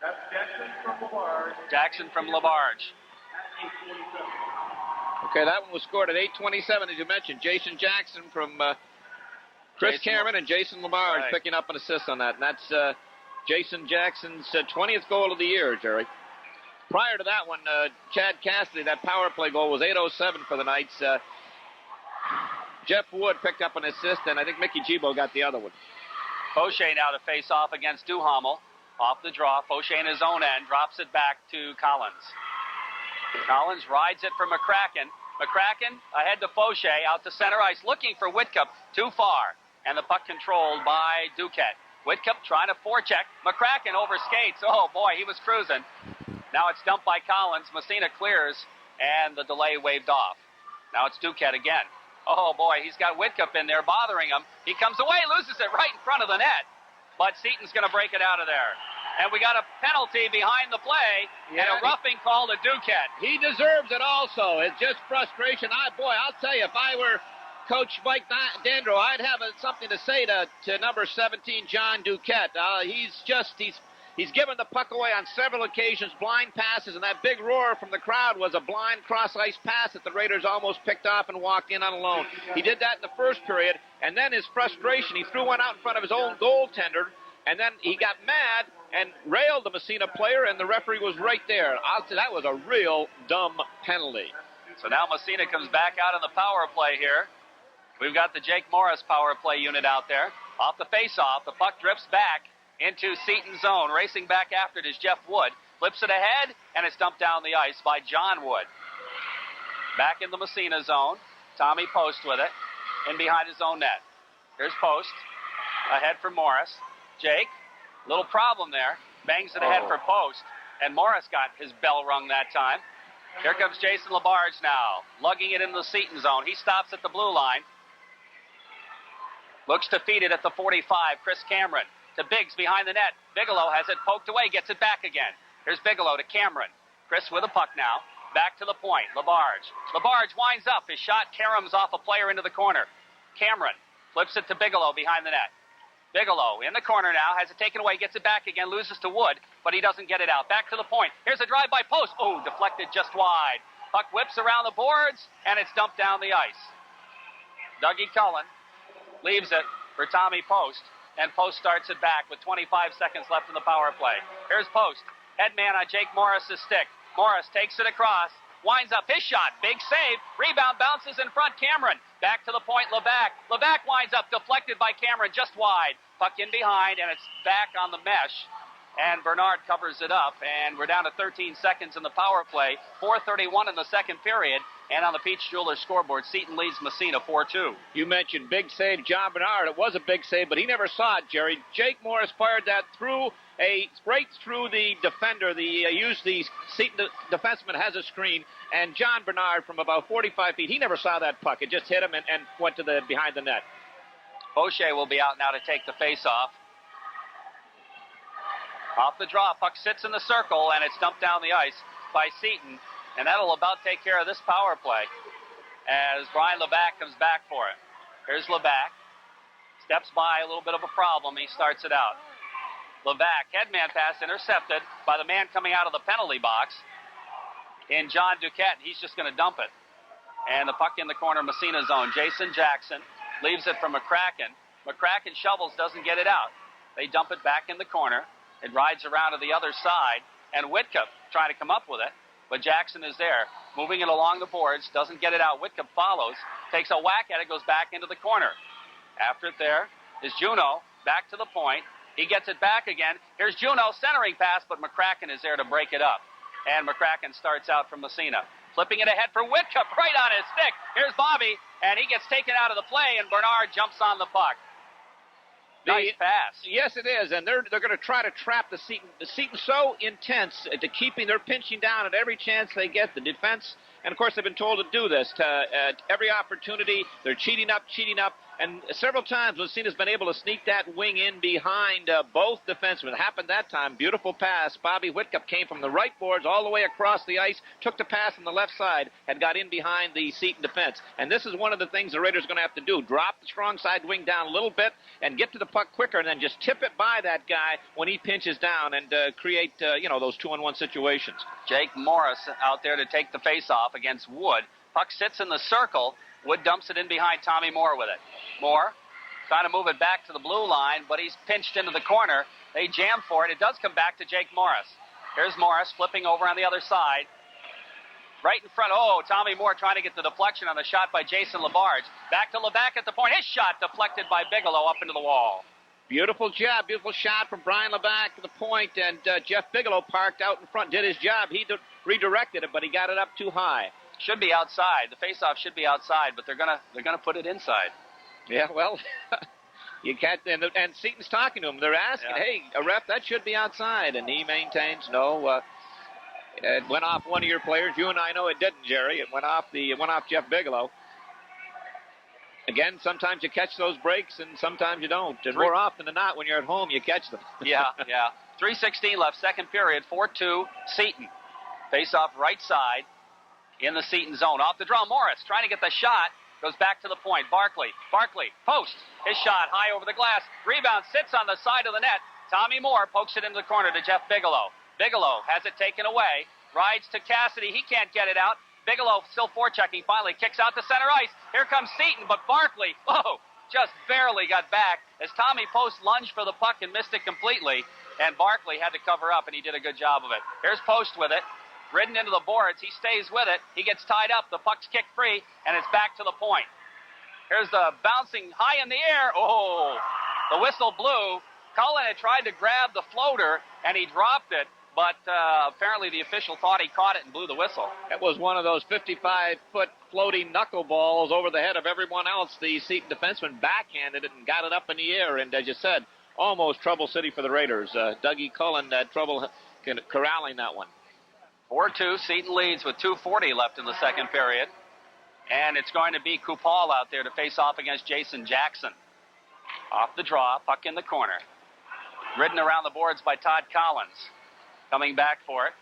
That's Jackson from Labarge. Jackson from Labarge. Okay, that one was scored at 8:27, as you mentioned. Jason Jackson from Chris Cameron and Jason Labarge picking up an assist on that. And that's Jason Jackson's 20th goal of the year, Jerry. Prior to that one, Chad Cassidy, that power play goal was 8:07 for the Knights. Jeff Wood picked up an assist, and I think Mickey Gibo got the other one. Fauché now to face off against Duhamel. Off the draw, Fauché in his own end, drops it back to Collins. Collins rides it for McCracken. McCracken ahead to Fauché, out to center ice, looking for Whitcup. Too far. and the puck controlled by Duquette. Whitcup trying to forecheck. McCracken over skates. Oh, boy, he was cruising. Now it's dumped by Collins. Massena clears, and the delay waved off. Now it's Duquette again. Oh, boy, he's got Whitcup in there bothering him. He comes away, loses it right in front of the net. But Seton's going to break it out of there. And we got a penalty behind the play, and a roughing call to Duquette. He deserves it also. It's just frustration. I'll tell you, if I were Coach Mike Dandro, I'd have something to say to number 17, John Duquette. He's given the puck away on several occasions, blind passes, and that big roar from the crowd was a blind cross-ice pass that the Raiders almost picked off and walked in on alone. He did that in the first period, and then his frustration, he threw one out in front of his own goaltender, and then he got mad and railed the Massena player, and the referee was right there. I'll say that was a real dumb penalty. So now Massena comes back out in the power play here. We've got the Jake Morris power play unit out there. Off the face-off, the puck drifts back into Seton's zone. Racing back after it is Jeff Wood. Flips it ahead, and it's dumped down the ice by John Wood. Back in the Massena zone. Tommy Post with it. In behind his own net. Here's Post. Ahead for Morris. Jake. Little problem there. Bangs it ahead for Post. And Morris got his bell rung that time. Here comes Jason Labarge now. Lugging it into the Seton zone. He stops at the blue line. Looks to feed it at the 45. Chris Cameron to Biggs behind the net. Bigelow has it poked away. Gets it back again. Here's Bigelow to Cameron. Chris with a puck now. Back to the point. Labarge. Labarge winds up. His shot caroms off a player into the corner. Cameron flips it to Bigelow behind the net. Bigelow in the corner now, has it taken away, gets it back again, loses to Wood, but he doesn't get it out. Back to the point. Here's a drive by Post. Oh, deflected just wide. Puck whips around the boards, and it's dumped down the ice. Dougie Cullen leaves it for Tommy Post, and Post starts it back with 25 seconds left in the power play. Here's Post. Headman on Jake Morris's stick. Morris takes it across. Winds up his shot. Big save. Rebound bounces in front. Cameron. Back to the point. Levac. Levac winds up. Deflected by Cameron just wide. Puck in behind, and it's back on the mesh. And Bernard covers it up. And we're down to 13 seconds in the power play. 4:31 in the second period. And on the Peach Jewelers scoreboard, Seton leads Massena 4-2. You mentioned big save, John Bernard. It was a big save, but he never saw it, Jerry. Jake Morris fired that right through the defender. The Seton defenseman has a screen, and John Bernard from about 45 feet, he never saw that puck. It just hit him and went to the behind the net. O'Shea will be out now to take the face-off. Off the draw, puck sits in the circle, and it's dumped down the ice by Seton. And that'll about take care of this power play as Brian Levac comes back for it. Here's Levac. Steps by a little bit of a problem. He starts it out. Levac, headman pass intercepted by the man coming out of the penalty box in John Duquette. He's just going to dump it. And the puck in the corner, Massena zone. Jason Jackson leaves it for McCracken. McCracken shovels, doesn't get it out. They dump it back in the corner. It rides around to the other side. And Whitcup trying to come up with it. But Jackson is there, moving it along the boards, doesn't get it out. Whitcup follows, takes a whack at it, goes back into the corner. After it there is Juneau, back to the point. He gets it back again. Here's Juneau, centering pass, but McCracken is there to break it up. And McCracken starts out from Massena. Flipping it ahead for Whitcup, right on his stick. Here's Bobby, and he gets taken out of the play, and Bernard jumps on the puck. Nice pass. Yes, it is, and they're going to try to trap the Seton. The Seton's so intense to keeping. They're pinching down at every chance they get. The defense, and of course they've been told to do this. At every opportunity, they're cheating up, and several times Massena's been able to sneak that wing in behind both defensemen. It happened that time. Beautiful pass. Bobby Whitcup came from the right boards all the way across the ice, took the pass on the left side, and got in behind the Seton defense. And this is one of the things the Raiders are going to have to do. Drop the strong side wing down a little bit and get to the puck quicker, and then just tip it by that guy when he pinches down and create, those 2-on-1 situations. Jake Morris out there to take the face-off against Wood. Puck sits in the circle. Wood dumps it in behind Tommy Moore with it. Moore trying to move it back to the blue line, but he's pinched into the corner. They jam for it. It does come back to Jake Morris. Here's Morris flipping over on the other side. Right in front. Oh, Tommy Moore trying to get the deflection on the shot by Jason Labarge. Back to Levac at the point. His shot deflected by Bigelow up into the wall. Beautiful job. Beautiful shot from Brian Levac to the point, and Jeff Bigelow parked out in front, did his job. He redirected it, but he got it up too high. Should be outside. The face-off should be outside, but they're gonna put it inside. Yeah, well, You can't, and Seton's talking to him. They're asking, hey, a ref, that should be outside. And he maintains, no, it went off one of your players. You and I know it didn't, Jerry. It went off Jeff Bigelow. Again, sometimes you catch those breaks and sometimes you don't. And more often than not, when you're at home, you catch them. Yeah. 3:16 left, second period, 4-2, Seton. Face off right side in the Seton zone. Off the draw, Morris trying to get the shot. Goes back to the point. Barkley, post. His shot high over the glass. Rebound, sits on the side of the net. Tommy Moore pokes it into the corner to Jeff Bigelow. Bigelow has it taken away. Rides to Cassidy. He can't get it out. Bigelow still forechecking. Finally kicks out to center ice. Here comes Seton, but Barkley, just barely got back as Tommy Post lunged for the puck and missed it completely. And Barkley had to cover up, and he did a good job of it. Here's Post with it. Ridden into the boards. He stays with it. He gets tied up. The puck's kicked free, and it's back to the point. Here's the bouncing high in the air. Oh, the whistle blew. Cullen had tried to grab the floater, and he dropped it. But apparently the official thought he caught it and blew the whistle. It was one of those 55-foot floating knuckleballs over the head of everyone else. The Seton defenseman backhanded it and got it up in the air. And as you said, almost trouble city for the Raiders. Dougie Cullen had trouble corralling that one. 4-2, Seton leads with 2:40 left in the second period. And it's going to be Kupal out there to face off against Jason Jackson. Off the draw, puck in the corner. Ridden around the boards by Todd Collins. Coming back for it.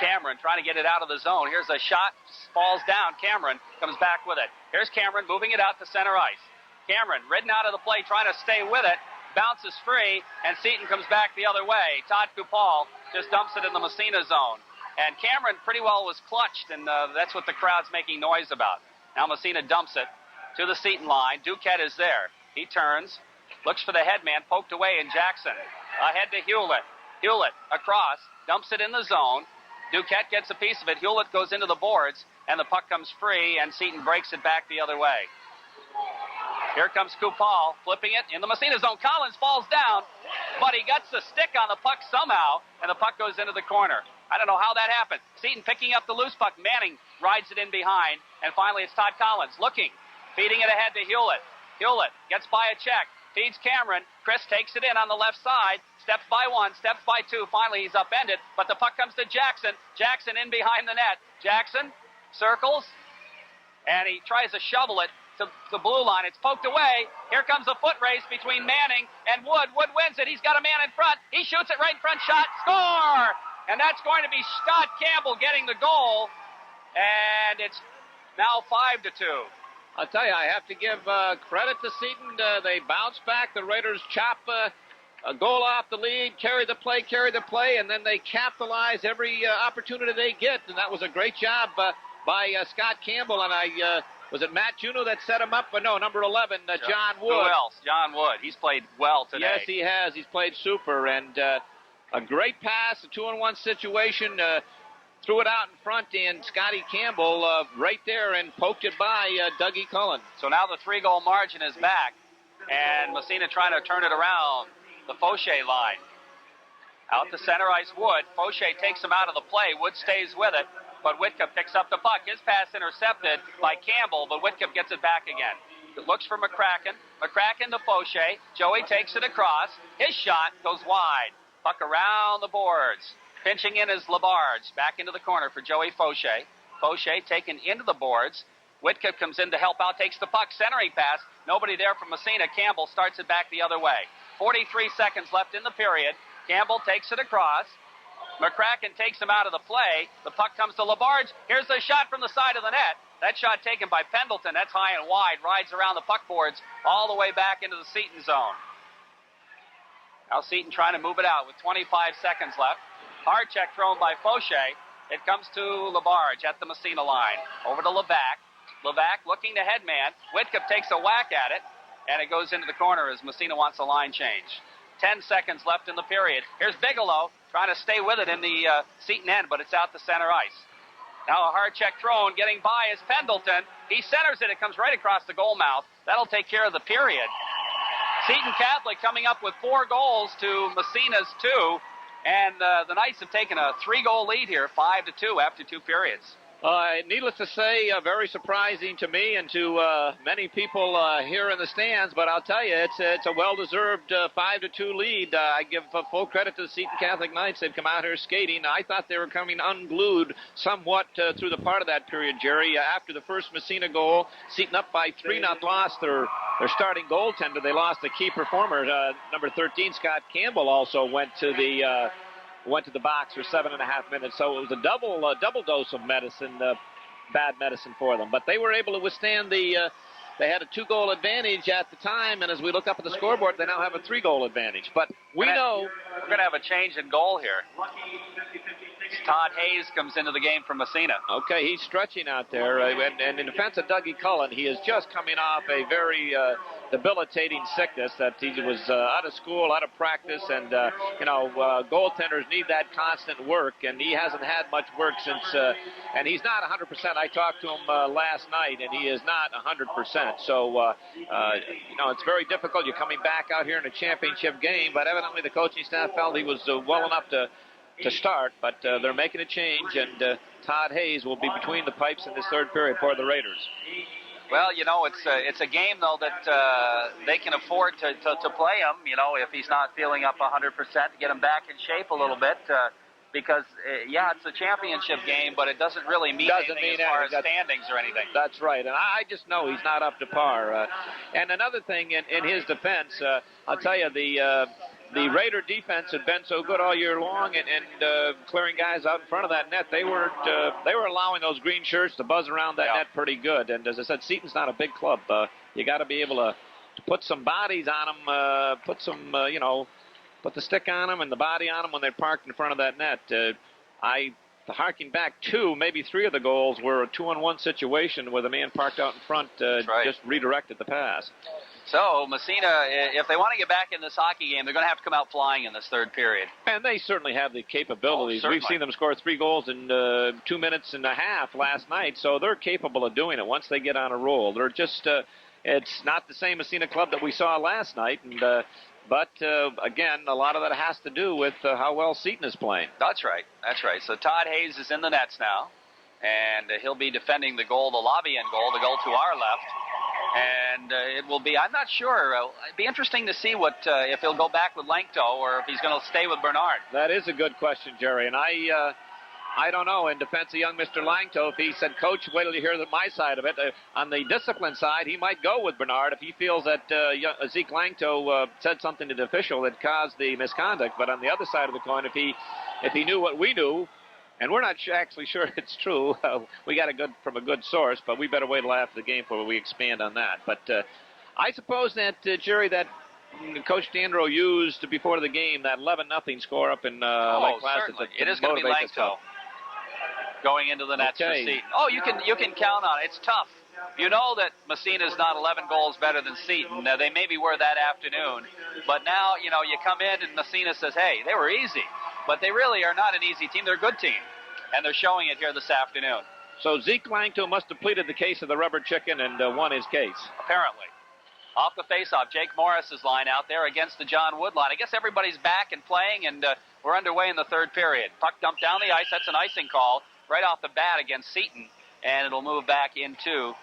Cameron trying to get it out of the zone. Here's a shot, falls down. Cameron comes back with it. Here's Cameron moving it out to center ice. Cameron ridden out of the play, trying to stay with it. Bounces free, and Seton comes back the other way. Todd Kupal just dumps it in the Massena zone. And Cameron pretty well was clutched, and that's what the crowd's making noise about. Now Massena dumps it to the Seton line. Duquette is there. He turns, looks for the headman, poked away, and Jackson ahead to Hewlett. Hewlett across, dumps it in the zone. Duquette gets a piece of it. Hewlett goes into the boards, and the puck comes free, and Seton breaks it back the other way. Here comes Kupal, flipping it in the Massena zone. Collins falls down, but he gets the stick on the puck somehow, and the puck goes into the corner. I don't know how that happened. Seton picking up the loose puck. Manning rides it in behind, and finally it's Todd Collins looking, feeding it ahead to Hewlett. Hewlett gets by a check, feeds Cameron. Chris takes it in on the left side. Steps by one, steps by two. Finally, he's upended, but the puck comes to Jackson. Jackson in behind the net. Jackson circles, and he tries to shovel it to the blue line. It's poked away. Here comes a foot race between Manning and Wood. Wood wins it. He's got a man in front. He shoots it right in front. Shot. Score! And that's going to be Scott Campbell getting the goal. And it's now 5-2. I'll tell you, I have to give credit to Seton. They bounce back. The Raiders chop a goal off the lead, carry the play, and then they capitalize every opportunity they get. And that was a great job by Scott Campbell. And was it Matt Juneau that set him up? But no, number 11, John Wood. Who else? John Wood. He's played well today. Yes, he has. He's played super. And a great pass, a 2-on-1 situation. Threw it out in front, and Scotty Campbell right there and poked it by Dougie Cullen. So now the 3-goal margin is back, and Massena trying to turn it around. The Fauché line. Out to center ice, Wood. Fauché takes him out of the play. Wood stays with it, but Whitcup picks up the puck. His pass intercepted by Campbell, but Whitcup gets it back again. It looks for McCracken. McCracken to Fauché. Joey takes it across. His shot goes wide. Puck around the boards. Pinching in is Labarge. Back into the corner for Joey Fauché. Fauché taken into the boards. Whitcup comes in to help out, takes the puck, centering pass. Nobody there from Massena. Campbell starts it back the other way. 43 seconds left in the period. Campbell takes it across. McCracken takes him out of the play. The puck comes to Labarge. Here's the shot from the side of the net. That shot taken by Pendleton. That's high and wide. Rides around the puck boards all the way back into the Seton zone. Now Seton trying to move it out with 25 seconds left. Hard check thrown by Fauché. It comes to Labarge at the Massena line. Over to Levac. Levac looking to headman. Whitcup takes a whack at it, and it goes into the corner as Massena wants a line change. 10 seconds left in the period. Here's Bigelow trying to stay with it in the Seton end, but it's out to center ice. Now a hard check thrown. Getting by is Pendleton. He centers it. It comes right across the goal mouth. That'll take care of the period. Seton Catholic coming up with 4 goals to Massena's 2. And the Knights have taken a 3-goal lead here, 5-2 after 2 periods. Needless to say, very surprising to me and to many people here in the stands. But I'll tell you, it's a well-deserved 5-2 lead. I give full credit to the Seton Catholic Knights. They've come out here skating. I thought they were coming unglued somewhat through the part of that period, Jerry. After the first Massena goal, Seton up by 3-0, lost their starting goaltender. They lost the key performer, number 13, Scott Campbell, also went to the box for 7.5 minutes. So it was a double dose of medicine, bad medicine for them. But they were able to withstand they had a 2-goal advantage at the time, and as we look up at the scoreboard, they now have a 3-goal advantage. But we know we're going to have a change in goal here. Todd Hayes comes into the game from Massena. Okay, he's stretching out there. And in defense of Dougie Cullen, he is just coming off a very debilitating sickness that he was out of school, out of practice, and, goaltenders need that constant work, and he hasn't had much work since, and he's not 100%. I talked to him last night, and he is not 100%. So, it's very difficult. You're coming back out here in a championship game, but evidently the coaching staff felt he was well enough to start, but they're making a change, and Todd Hayes will be between the pipes in this third period for the Raiders. Well, it's a game, though, that they can afford to play him, if he's not feeling up 100%, to get him back in shape a little bit, because, it's a championship game, but it doesn't really mean anything as far as standings or anything. That's right, and I just know he's not up to par. And another thing in his defense, I'll tell you, the Raider defense had been so good all year long, and clearing guys out in front of that net. They were allowing those green shirts to buzz around that net pretty good. And as I said, Seton's not a big club. You got to be able to put some bodies on them, put the stick on them and the body on them when they're parked in front of that net. Harking back 2, maybe 3 of the goals were a 2-on-1 situation where the man parked out in front just redirected the pass. So, Massena, if they want to get back in this hockey game, they're going to have to come out flying in this third period. And they certainly have the capabilities. We've seen them score 3 goals in 2 minutes and a half last night, so they're capable of doing it once they get on a roll. They're just, it's not the same Massena club that we saw last night, and but again, a lot of that has to do with how well Seton is playing. That's right. So Todd Hayes is in the nets now, and he'll be defending the goal, the lobby-in goal, the goal to our left. And it will be, I'm not sure, it'd be interesting to see if he'll go back with Langto or if he's going to stay with Bernard. That is a good question, Jerry, and I don't know. In defense of young Mr. Langto, if he said, Coach, wait till you hear my side of it. On the discipline side, he might go with Bernard if he feels that Zeke Langto said something to the official that caused the misconduct. But on the other side of the coin, if he knew what we knew, and we're not actually sure it's true. We got from a good source, but we better wait till after the game before we expand on that. But I suppose that, Jerry, that Coach Dandro used before the game, that 11-0 score up in Lake Placid. It is going to be Langto going into the nets for Seton. Oh, you can count on it. It's tough. You know that Massena's not 11 goals better than Seton. They maybe were that afternoon. But now, you come in and Massena says, hey, they were easy. But they really are not an easy team. They're a good team. And they're showing it here this afternoon. So Zeke Langto must have pleaded the case of the rubber chicken and won his case. Apparently. Off the faceoff, Jake Morris's line out there against the John Wood line. I guess everybody's back and playing, and we're underway in the third period. Puck dumped down the ice. That's an icing call right off the bat against Seton. And it'll move back into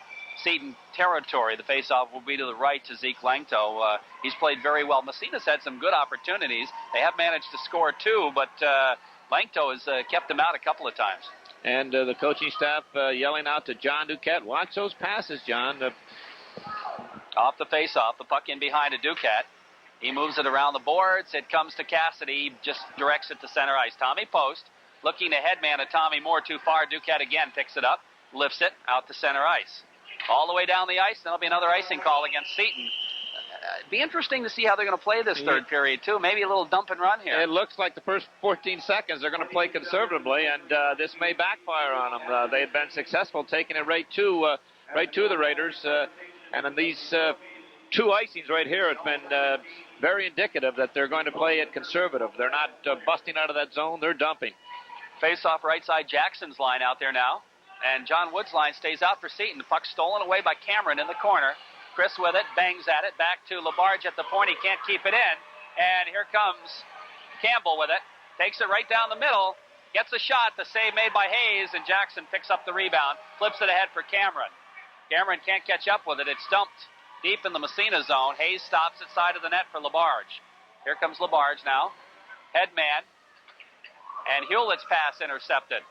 Seton territory. The faceoff will be to the right to Zeke Langto. He's played very well. Massena's had some good opportunities. They have managed to score 2, but Langto has kept them out a couple of times. And the coaching staff yelling out to John Duquette, watch those passes, John. Off the faceoff, the puck in behind to Duquette. He moves it around the boards. It comes to Cassidy. He just directs it to center ice. Tommy Post looking to headman of Tommy Moore too far. Duquette again picks it up, lifts it out to center ice. All the way down the ice, there'll be another icing call against Seton. It'd be interesting to see how they're going to play this third period, too. Maybe a little dump and run here. It looks like the first 14 seconds they're going to play conservatively, and this may backfire on them. They had been successful taking it right to the Raiders. And in these 2 icings right here, it's been very indicative that they're going to play it conservative. They're not busting out of that zone. They're dumping. Face-off right side, Jackson's line out there now. And John Wood's line stays out for Seton. The puck stolen away by Cameron in the corner. Chris with it, bangs at it, back to Labarge at the point. He can't keep it in. And here comes Campbell with it. Takes it right down the middle. Gets a shot, the save made by Hayes, and Jackson picks up the rebound, flips it ahead for Cameron. Cameron can't catch up with it. It's dumped deep in the Massena zone. Hayes stops at side of the net for Labarge. Here comes Labarge now. Headman. And Hewlett's pass intercepted.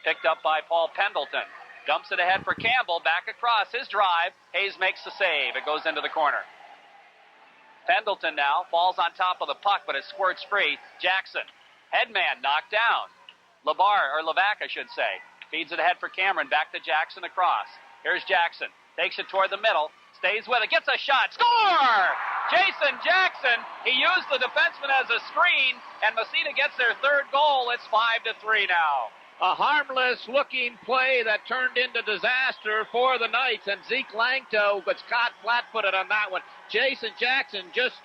Picked up by Paul Pendleton. Dumps it ahead for Campbell. Back across his drive. Hayes makes the save. It goes into the corner. Pendleton now falls on top of the puck, but it squirts free. Jackson. Headman knocked down. Levac, I should say. Feeds it ahead for Cameron. Back to Jackson across. Here's Jackson. Takes it toward the middle. Stays with it. Gets a shot. Score! Jason Jackson. He used the defenseman as a screen, and Massena gets their third goal. It's 5-3 now. A harmless-looking play that turned into disaster for the Knights, and Zeke Langto gets caught flat-footed on that one. Jason Jackson just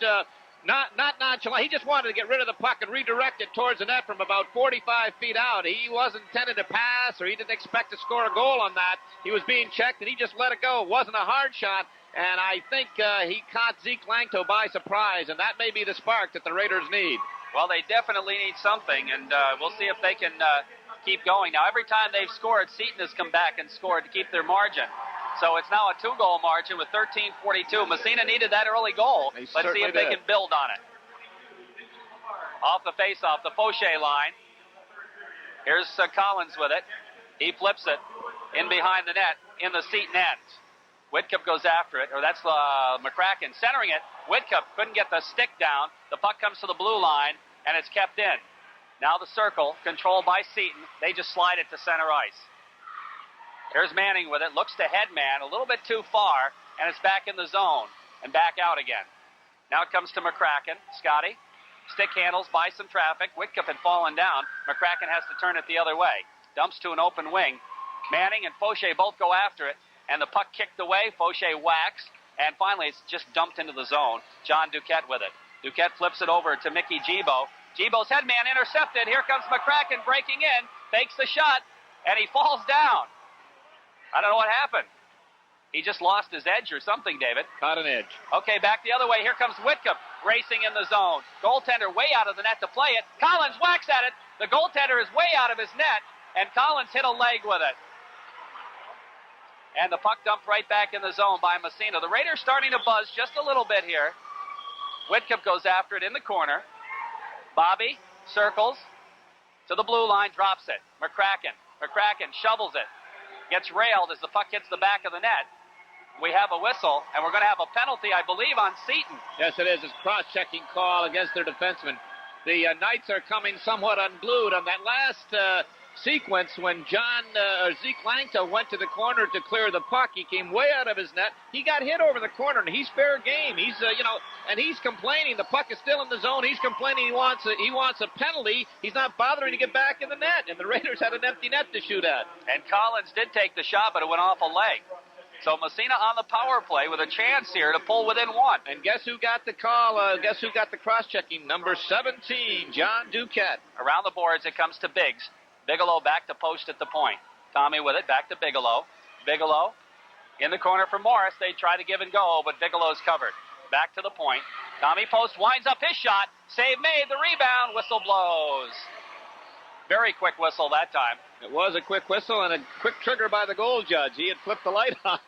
not nonchalant. He just wanted to get rid of the puck and redirect it towards the net from about 45 feet out. He wasn't intended to pass, or he didn't expect to score a goal on that. He was being checked, and he just let it go. It wasn't a hard shot, and I think he caught Zeke Langto by surprise, and that may be the spark that the Raiders need. Well, they definitely need something, and we'll see if they can keep going. Now, every time they've scored, Seton has come back and scored to keep their margin. So it's now a 2-goal margin with 13:42. Massena needed that early goal. Let's see if they can build on it. Off the face-off, the Fauché line. Here's Collins with it. He flips it in behind the net in the Seton end. Whitcup goes after it, or that's McCracken centering it. Whitcup couldn't get the stick down. The puck comes to the blue line, and it's kept in. Now the circle, controlled by Seton. They just slide it to center ice. Here's Manning with it. Looks to Headman, a little bit too far, and it's back in the zone and back out again. Now it comes to McCracken. Scotty. Stick handles, by some traffic. Whitcup had fallen down. McCracken has to turn it the other way. Dumps to an open wing. Manning and Fauché both go after it, and the puck kicked away. Fauché whacks, and finally it's just dumped into the zone. John Duquette with it. Duquette flips it over to Mickey Gibo. Gibo's headman intercepted. Here comes McCracken breaking in. Takes the shot, and he falls down. I don't know what happened. He just lost his edge or something, David. Caught an edge. Okay, back the other way. Here comes Whitcup racing in the zone. Goaltender way out of the net to play it. Collins whacks at it. The goaltender is way out of his net, and Collins hit a leg with it. And the puck dumped right back in the zone by Massena. The Raiders starting to buzz just a little bit here. Whitcup goes after it in the corner. Bobby circles to the blue line, drops it. McCracken shovels it. Gets railed as the puck hits the back of the net. We have a whistle, and we're going to have a penalty, I believe, on Seton. Yes, it is. It's a cross-checking call against their defenseman. The Knights are coming somewhat unglued on that last sequence when Zeke Langto went to the corner to clear the puck. He came way out of his net. He got hit over the corner, and he's fair game. He's and he's complaining. The puck is still in the zone. He's complaining. He wants a penalty. He's not bothering to get back in the net, and the Raiders had an empty net to shoot at. And Collins did take the shot, but it went off a leg. So Massena on the power play with a chance here to pull within one. And guess who got the call? Guess who got the cross-checking? Number 17, John Duquette. Around the boards, it comes to Biggs. Bigelow back to post at the point. Tommy with it, back to Bigelow. Bigelow in the corner for Morris. They try to give and go, but Bigelow's covered. Back to the point. Tommy post winds up his shot. Save made, the rebound, whistle blows. Very quick whistle that time. It was a quick whistle and a quick trigger by the goal judge. He had flipped the light on.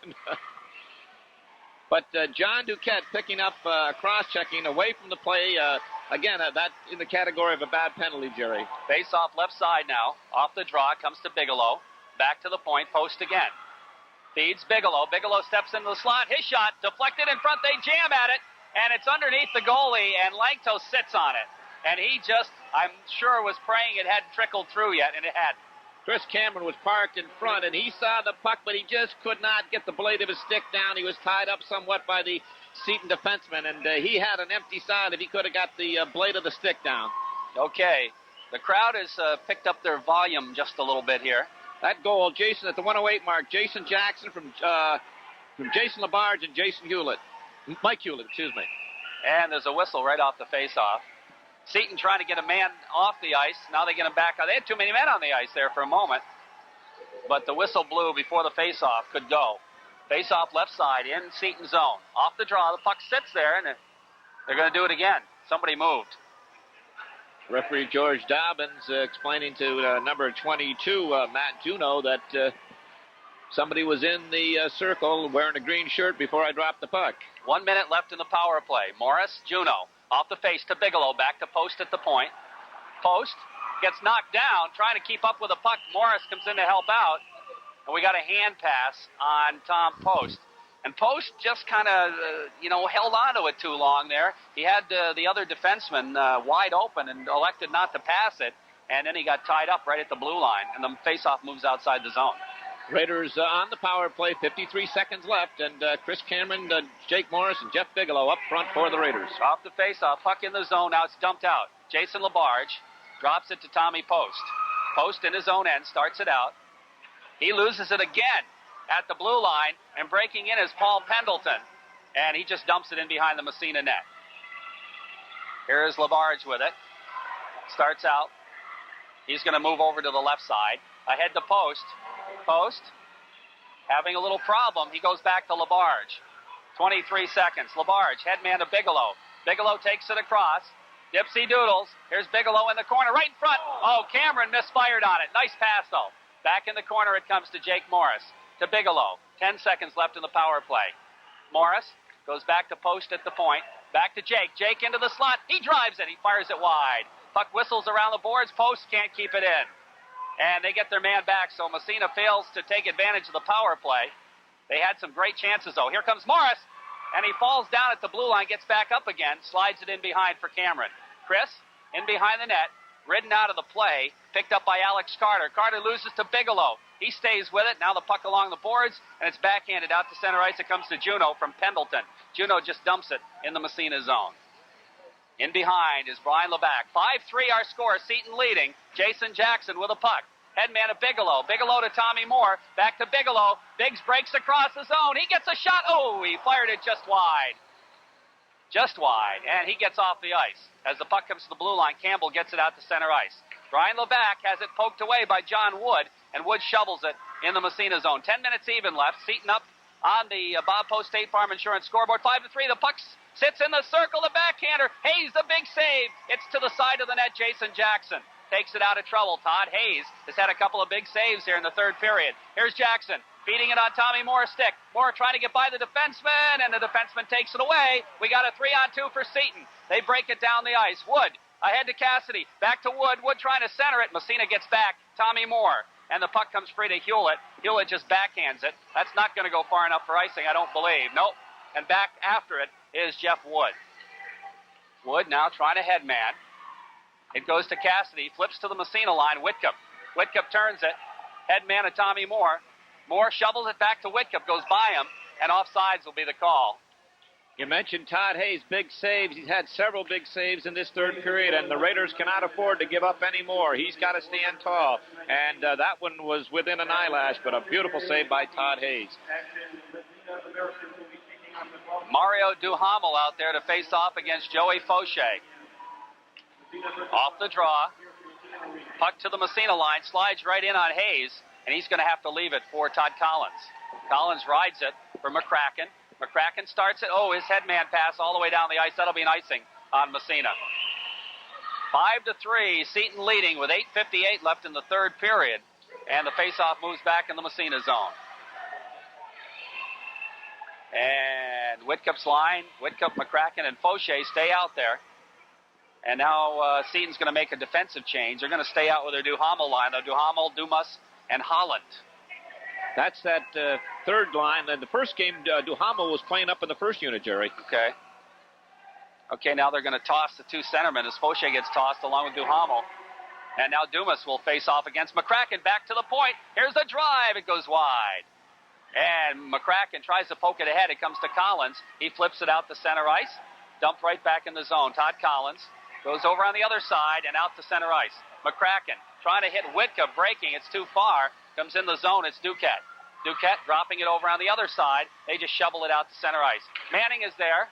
But John Duquette picking up cross-checking away from the play. Again, that in the category of a bad penalty, Jerry. Face off left side now. Off the draw comes to Bigelow. Back to the point, post again. Feeds Bigelow. Bigelow steps into the slot. His shot deflected in front. They jam at it, and it's underneath the goalie, and Langto sits on it. And he just, I'm sure, was praying it hadn't trickled through yet, and it hadn't. Chris Cameron was parked in front, and he saw the puck, but he just could not get the blade of his stick down. He was tied up somewhat by the Seton defenseman, and he had an empty side if he could have got the blade of the stick down. Okay, the crowd has picked up their volume just a little bit here. That goal, Jason, at the 108 mark, Jason Jackson from Jason Labarge and Jason Hewlett. Mike Hewlett, excuse me. And there's a whistle right off the face-off. Seton trying to get a man off the ice. Now they get him back. They had too many men on the ice there for a moment. But the whistle blew before the face-off could go. Face-off left side in Seton zone. Off the draw, the puck sits there, and they're going to do it again. Somebody moved. Referee George Dobbins explaining to number 22, Matt Juneau, that somebody was in the circle wearing a green shirt before I dropped the puck. 1 minute left in the power play. Morris, Juneau, off the face to Bigelow, back to Post at the point. Post gets knocked down, trying to keep up with the puck. Morris comes in to help out, and we got a hand pass on Tom Post. And Post just kind of, held on to it too long there. He had the other defenseman wide open and elected not to pass it, and then he got tied up right at the blue line, and the faceoff moves outside the zone. Raiders on the power play, 53 seconds left, and Chris Cameron, Jake Morris, and Jeff Bigelow up front for the Raiders. Off the faceoff, puck in the zone, now it's dumped out. Jason LaBarge drops it to Tommy Post. Post in his own end starts it out. He loses it again at the blue line, and breaking in is Paul Pendleton, and he just dumps it in behind the Massena net. Here's LaBarge with it. Starts out. He's going to move over to the left side. Ahead to Post. Post having a little problem. He goes back to LaBarge. 23 seconds. LaBarge, headman to Bigelow. Bigelow takes it across. Dipsy doodles. Here's Bigelow in the corner, right in front. Oh, Cameron misfired on it. Nice pass, though. Back in the corner it comes to Jake Morris. To Bigelow. 10 seconds left in the power play. Morris goes back to Post at the point. Back to Jake. Jake into the slot. He drives it. He fires it wide. Puck whistles around the boards. Post can't keep it in. And they get their man back, so Massena fails to take advantage of the power play. They had some great chances, though. Here comes Morris, and he falls down at the blue line, gets back up again, slides it in behind for Cameron. Chris, in behind the net, ridden out of the play, picked up by Alex Carter. Carter loses to Bigelow. He stays with it. Now the puck along the boards, and it's backhanded out to center ice. It comes to Juneau from Pendleton. Juneau just dumps it in the Massena zone. In behind is Brian Lebac. 5-3 our score. Seton leading. Jason Jackson with a puck. Headman to Bigelow. Bigelow to Tommy Moore. Back to Bigelow. Biggs breaks across the zone. He gets a shot. Oh, he fired it just wide. Just wide. And he gets off the ice. As the puck comes to the blue line, Campbell gets it out to center ice. Brian Lebac has it poked away by John Wood, and Wood shovels it in the Massena zone. 10 minutes even left. Seton up on the Bob Post State Farm Insurance scoreboard. 5-3. The puck sits in the circle. The backhander. Hayes, the big save. It's to the side of the net. Jason Jackson takes it out of trouble. Todd Hayes has had a couple of big saves here in the third period. Here's Jackson feeding it on Tommy Moore's stick. Moore trying to get by the defenseman, and the defenseman takes it away. We got a 3-on-2 for Seton. They break it down the ice. Wood ahead to Cassidy. Back to Wood. Wood trying to center it. Massena gets back. Tommy Moore. And the puck comes free to Hewlett. Hewlett just backhands it. That's not going to go far enough for icing, I don't believe. Nope. And back after it is Jeff Wood. Wood now trying to headman. It goes to Cassidy, flips to the Massena line. Whitcup. Whitcup turns it. Headman to Tommy Moore. Moore shovels it back to Whitcup, goes by him, and offsides will be the call. You mentioned Todd Hayes' big saves. He's had several big saves in this third period, and the Raiders cannot afford to give up any more. He's got to stand tall, and that one was within an eyelash, but a beautiful save by Todd Hayes. Mario Duhamel out there to face off against Joey Fauché. Off the draw. Puck to the Massena line. Slides right in on Hayes. And he's going to have to leave it for Todd Collins. Collins rides it for McCracken. McCracken starts it. Oh, his headman pass all the way down the ice. That'll be an icing on Massena. 5-3. Seton leading with 8:58 left in the third period. And the faceoff moves back in the Massena zone. And Whitcup's line. Whitcup, McCracken, and Fauché stay out there. And now Seton's going to make a defensive change. They're going to stay out with their Duhamel line. Duhamel, Dumas, and Holland. That's that third line. In the first game, Duhamel was playing up in the first unit, Jerry. Okay. Okay, now they're going to toss the two centermen as Fauché gets tossed along with Duhamel. And now Dumas will face off against McCracken. Back to the point. Here's the drive. It goes wide. And McCracken tries to poke it ahead. It comes to Collins. He flips it out to center ice. Dumped right back in the zone. Todd Collins goes over on the other side and out to center ice. McCracken trying to hit Whitcup, breaking. It's too far. Comes in the zone. It's Duquette. Duquette dropping it over on the other side. They just shovel it out to center ice. Manning is there.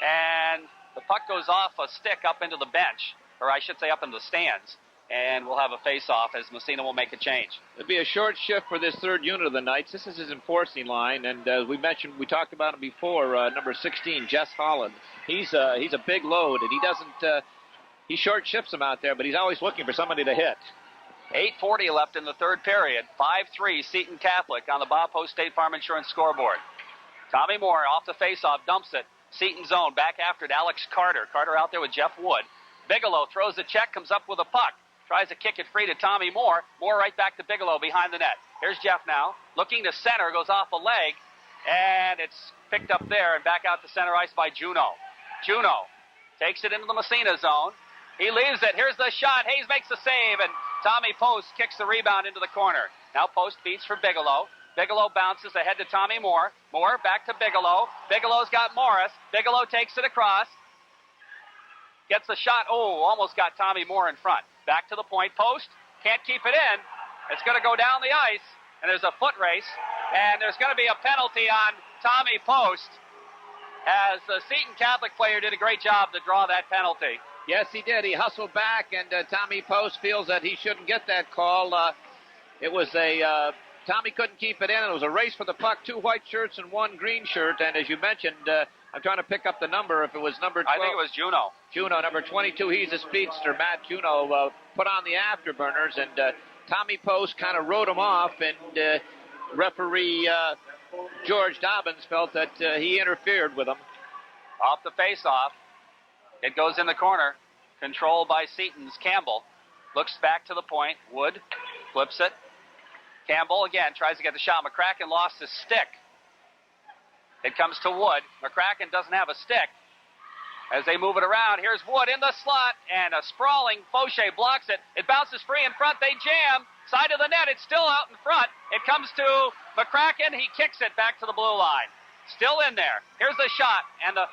And the puck goes off a stick up into the bench. Or I should say up into the stands. And we'll have a face-off as Massena will make a change. It'll be a short shift for this third unit of the Knights. This is his enforcing line, and we talked about him before. Number 16, Jess Holland. He's a big load, and he doesn't he short shifts him out there, but he's always looking for somebody to hit. 8:40 left in the third period. 5-3 Seton Catholic on the Bob Post State Farm Insurance scoreboard. Tommy Moore off the faceoff, dumps it. Seton zone, back after it, Alex Carter. Carter out there with Jeff Wood. Bigelow throws the check, comes up with a puck. Tries to kick it free to Tommy Moore. Moore right back to Bigelow behind the net. Here's Jeff now, looking to center, goes off a leg, and it's picked up there and back out to center ice by Juneau. Juneau takes it into the Massena zone. He leaves it. Here's the shot. Hayes makes the save, and Tommy Post kicks the rebound into the corner. Now Post beats for Bigelow. Bigelow bounces ahead to Tommy Moore. Moore back to Bigelow. Bigelow's got Morris. Bigelow takes it across. Gets the shot. Oh, almost got Tommy Moore in front. Back to the point. Post can't keep it in. It's going to go down the ice, and there's a foot race, and there's going to be a penalty on Tommy Post, as the Seton Catholic player did a great job to draw that penalty. Yes, he did. He hustled back, and Tommy Post feels that he shouldn't get that call. It was Tommy couldn't keep it in. It was a race for the puck, 2 white shirts and 1 green shirt. And as you mentioned, I'm trying to pick up the number. If it was number 12. I think it was Juneau. Juneau, number 22. He's a speedster. Matt Juneau put on the afterburners, and Tommy Post kind of rode him off. And referee George Dobbins felt that he interfered with him. Off the face-off. It goes in the corner. Controlled by Seton's Campbell. Looks back to the point. Wood flips it. Campbell again tries to get the shot. McCracken lost his stick. It comes to Wood. McCracken doesn't have a stick. As they move it around, here's Wood in the slot, and a sprawling Fauché blocks it. It bounces free in front. They jam. Side of the net. It's still out in front. It comes to McCracken. He kicks it back to the blue line. Still in there. Here's the shot. And the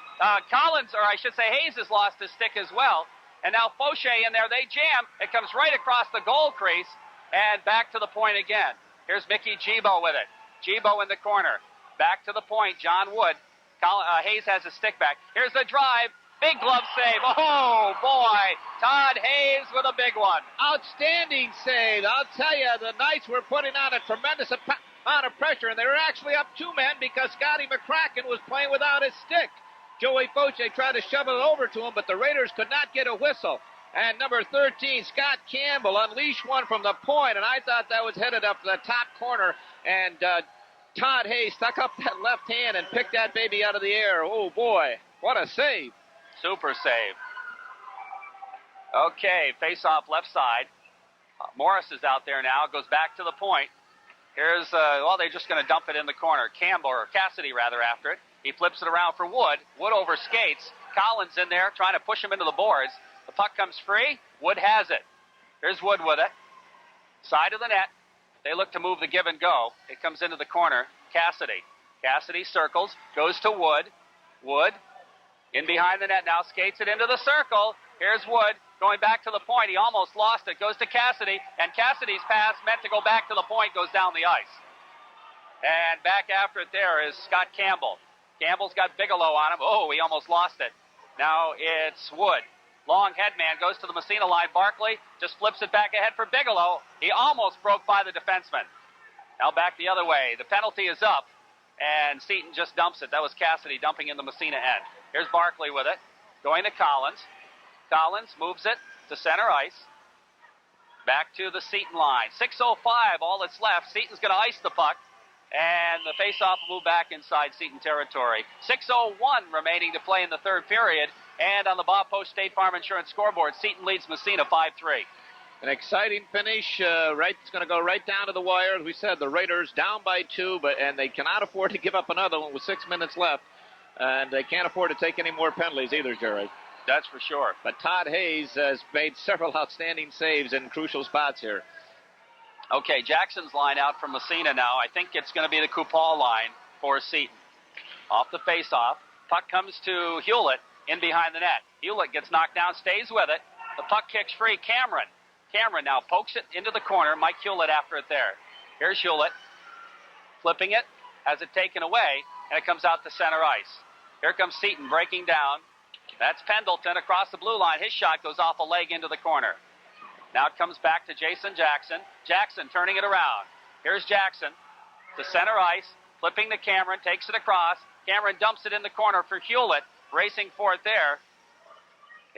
Collins, or I should say Hayes, has lost his stick as well. And now Fauché in there. They jam. It comes right across the goal crease. And back to the point again. Here's Mickey Gibo with it. Gibo in the corner. Back to the point. John Wood. Hayes has his stick back. Here's the drive. Big glove save. Oh, boy. Todd Hayes with a big one. Outstanding save. I'll tell you, the Knights were putting on a tremendous amount of pressure, and they were actually up 2 men because Scotty McCracken was playing without his stick. Joey Fauché tried to shove it over to him, but the Raiders could not get a whistle. And number 13, Scott Campbell, unleashed one from the point, and I thought that was headed up to the top corner, and Todd Hayes stuck up that left hand and picked that baby out of the air. Oh, boy, what a save. Super save. Okay, face-off left side. Morris is out there now, goes back to the point. Here's, they're just going to dump it in the corner. Campbell, or Cassidy, rather, after it. He flips it around for Wood. Wood over skates. Collins in there trying to push him into the boards. The puck comes free. Wood has it. Here's Wood with it. Side of the net. They look to move the give and go. It comes into the corner. Cassidy. Cassidy circles. Goes to Wood. Wood in behind the net now. Skates it into the circle. Here's Wood going back to the point. He almost lost it. Goes to Cassidy. And Cassidy's pass meant to go back to the point goes down the ice. And back after it there is Scott Campbell. Campbell's got Bigelow on him. Oh, he almost lost it. Now it's Wood. Long head man goes to the Massena line. Barkley just flips it back ahead for Bigelow. He almost broke by the defenseman. Now back the other way. The penalty is up, and Seton just dumps it. That was Cassidy dumping in the Massena end. Here's Barkley with it. Going to Collins. Collins moves it to center ice. Back to the Seton line. 6:05, all that's left. Seton's going to ice the puck, and the faceoff will move back inside Seton territory. 6:01 remaining to play in the third period. And on the Bob Post State Farm Insurance scoreboard, Seton leads Massena 5-3. An exciting finish. It's going to go right down to the wire. As we said, the Raiders down by 2, and they cannot afford to give up another one with 6 minutes left. And they can't afford to take any more penalties either, Jerry. That's for sure. But Todd Hayes has made several outstanding saves in crucial spots here. Okay, Jackson's line out from Massena now. I think it's going to be the Coupal line for Seton. Off the face-off. Puck comes to Hewlett. In behind the net. Hewlett gets knocked down, stays with it. The puck kicks free. Cameron now pokes it into the corner. Mike Hewlett after it there. Here's Hewlett. Flipping it. Has it taken away. And it comes out to center ice. Here comes Seton breaking down. That's Pendleton across the blue line. His shot goes off a leg into the corner. Now it comes back to Jason Jackson. Jackson turning it around. Here's Jackson to center ice. Flipping to Cameron. Takes it across. Cameron dumps it in the corner for Hewlett. Racing for it there